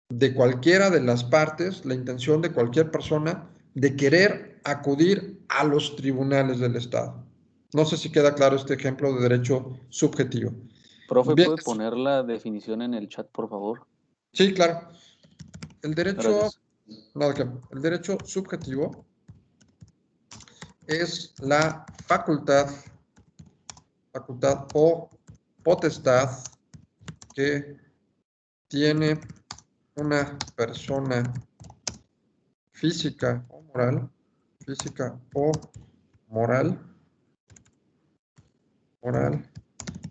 de cualquiera de las partes, la intención de cualquier persona de querer acudir a los tribunales del Estado. No sé si queda claro este ejemplo de derecho subjetivo. Profe, Bien, ¿puede poner la definición en el chat, por favor? sí, claro. El derecho, Gracias. el derecho subjetivo es la facultad o potestad que tiene una persona física o moral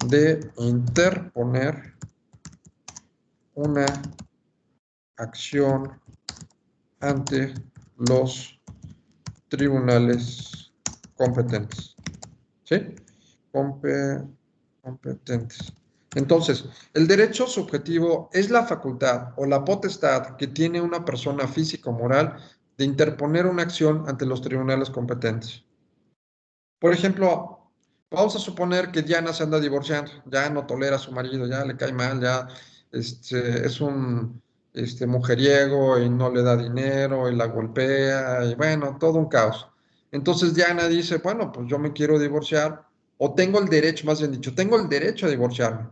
de interponer una acción ante los tribunales competentes. ¿Sí? Competentes. Entonces, el derecho subjetivo es la facultad o la potestad que tiene una persona física o moral de interponer una acción ante los tribunales competentes. Por ejemplo, vamos a suponer que Diana se anda divorciando, ya no tolera a su marido, ya le cae mal, ya es un mujeriego y no le da dinero y la golpea y bueno, todo un caos. Entonces Diana dice, bueno, pues yo me quiero divorciar o tengo el derecho, más bien dicho, tengo el derecho a divorciarme.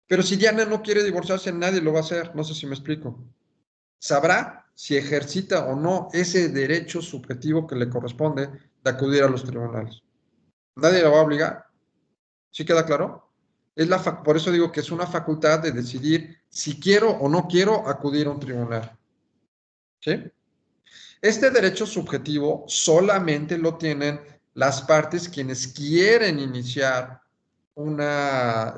Pero si Diana no quiere divorciarse, nadie lo va a hacer, no sé si me explico. Sabrá si ejercita o no ese derecho subjetivo que le corresponde de acudir a los tribunales. Nadie la va a obligar. ¿Sí queda claro? Por eso digo que es una facultad de decidir si quiero o no quiero acudir a un tribunal. ¿Sí? Este derecho subjetivo solamente lo tienen las partes quienes quieren iniciar una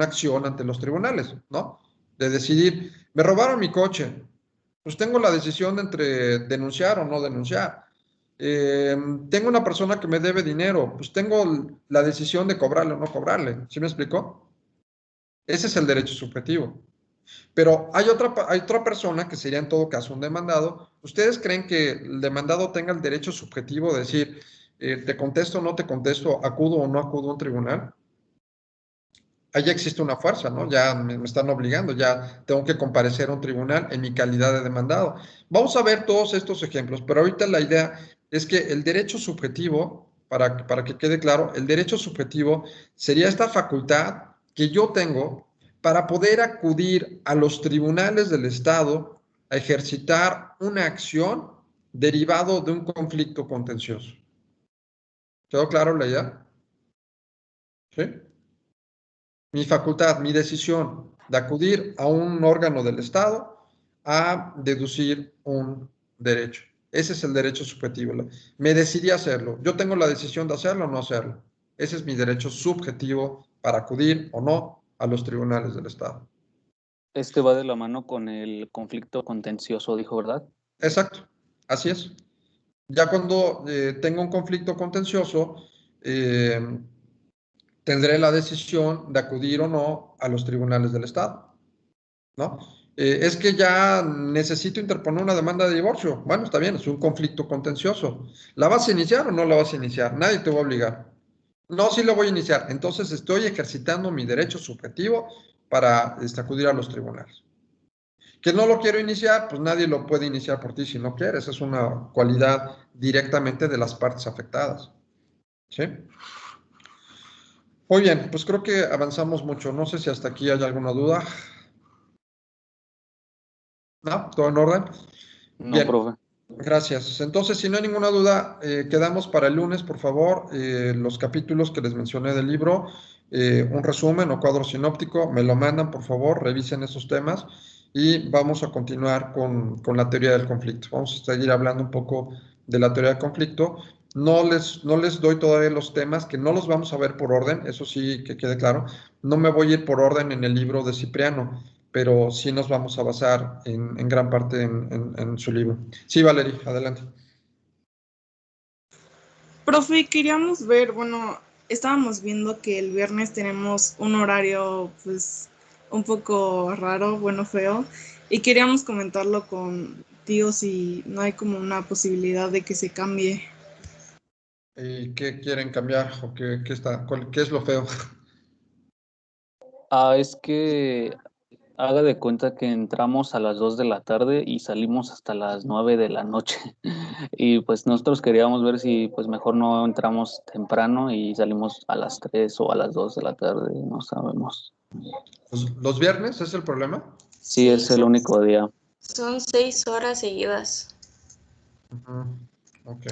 acción ante los tribunales, ¿no? De decidir, me robaron mi coche, pues tengo la decisión entre denunciar o no denunciar. Tengo una persona que me debe dinero, pues tengo la decisión de cobrarle o no cobrarle. ¿Sí me explicó? Ese es el derecho subjetivo. Pero hay otra persona que sería en todo caso un demandado. ¿Ustedes creen que el demandado tenga el derecho subjetivo de decir, te contesto o no te contesto, acudo o no acudo a un tribunal? Ahí existe una fuerza, ¿no? Ya me están obligando, ya tengo que comparecer a un tribunal en mi calidad de demandado. Vamos a ver todos estos ejemplos, pero ahorita la idea es que el derecho subjetivo, para que quede claro, el derecho subjetivo sería esta facultad que yo tengo para poder acudir a los tribunales del Estado a ejercitar una acción derivado de un conflicto contencioso. ¿Quedó claro la idea? ¿Sí? Mi facultad, mi decisión de acudir a un órgano del Estado a deducir un derecho. Ese es el derecho subjetivo. Me decidí hacerlo. Yo tengo la decisión de hacerlo o no hacerlo. Ese es mi derecho subjetivo para acudir o no a los tribunales del Estado. Este va de la mano con el conflicto contencioso, dijo, ¿verdad? Exacto, así es. Ya cuando tengo un conflicto contencioso, tendré la decisión de acudir o no a los tribunales del Estado, ¿no? Es que ya necesito interponer una demanda de divorcio. Bueno, está bien, es un conflicto contencioso. ¿La vas a iniciar o no la vas a iniciar? Nadie te va a obligar. No, sí lo voy a iniciar. Entonces estoy ejercitando mi derecho subjetivo para acudir a los tribunales. Que no lo quiero iniciar, pues nadie lo puede iniciar por ti si no quieres. Es una cualidad directamente de las partes afectadas. ¿Sí? Muy bien, pues creo que avanzamos mucho. No sé si hasta aquí hay alguna duda. ¿No? ¿Todo en orden? No, Bien, profe. gracias. Entonces, si no hay ninguna duda, quedamos para el lunes, por favor, los capítulos que les mencioné del libro, un resumen o cuadro sinóptico, me lo mandan, por favor, revisen esos temas y vamos a continuar con la teoría del conflicto. Vamos a seguir hablando un poco de la teoría del conflicto No les doy todavía los temas, que no los vamos a ver por orden, eso sí que quede claro. No me voy a ir por orden en el libro de Cipriano, pero sí nos vamos a basar en gran parte en su libro. Sí, Valerie, adelante. Profe, queríamos ver, bueno, estábamos viendo que el viernes tenemos un horario pues un poco raro, bueno, feo, y queríamos comentarlo con tío si no hay como una posibilidad de que se cambie. ¿Y qué quieren cambiar? ¿O qué es lo feo? Es que haga de cuenta que entramos a las 2 de la tarde y salimos hasta las 9 de la noche. Y pues nosotros queríamos ver si pues mejor no entramos temprano y salimos a las 3 o a las 2 de la tarde, no sabemos. ¿Los viernes es el problema? Sí, es el único día. Son 6 horas seguidas. Ok.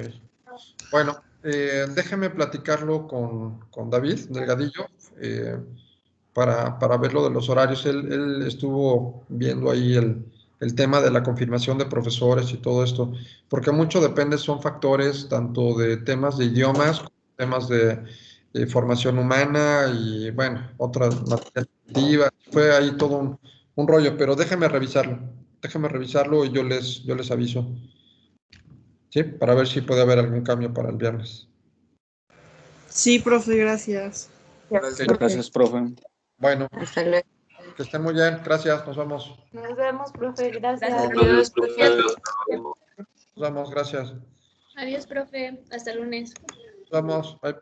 Bueno, déjeme platicarlo con David Delgadillo para ver lo de los horarios. Él estuvo viendo ahí el tema de la confirmación de profesores y todo esto, porque mucho depende, son factores tanto de temas de idiomas, como temas de formación humana y, bueno, otras materias activas. Fue ahí todo un rollo, pero déjeme revisarlo y yo les aviso. Sí, para ver si puede haber algún cambio para el viernes. Sí, profe, gracias. Gracias, profe. Bueno, Hasta luego. que estén muy bien. Gracias, nos vemos. Nos vemos, profe. Gracias. Adiós, profe. Nos vemos, gracias. Adiós, profe. Hasta el lunes. Nos vemos. Bye.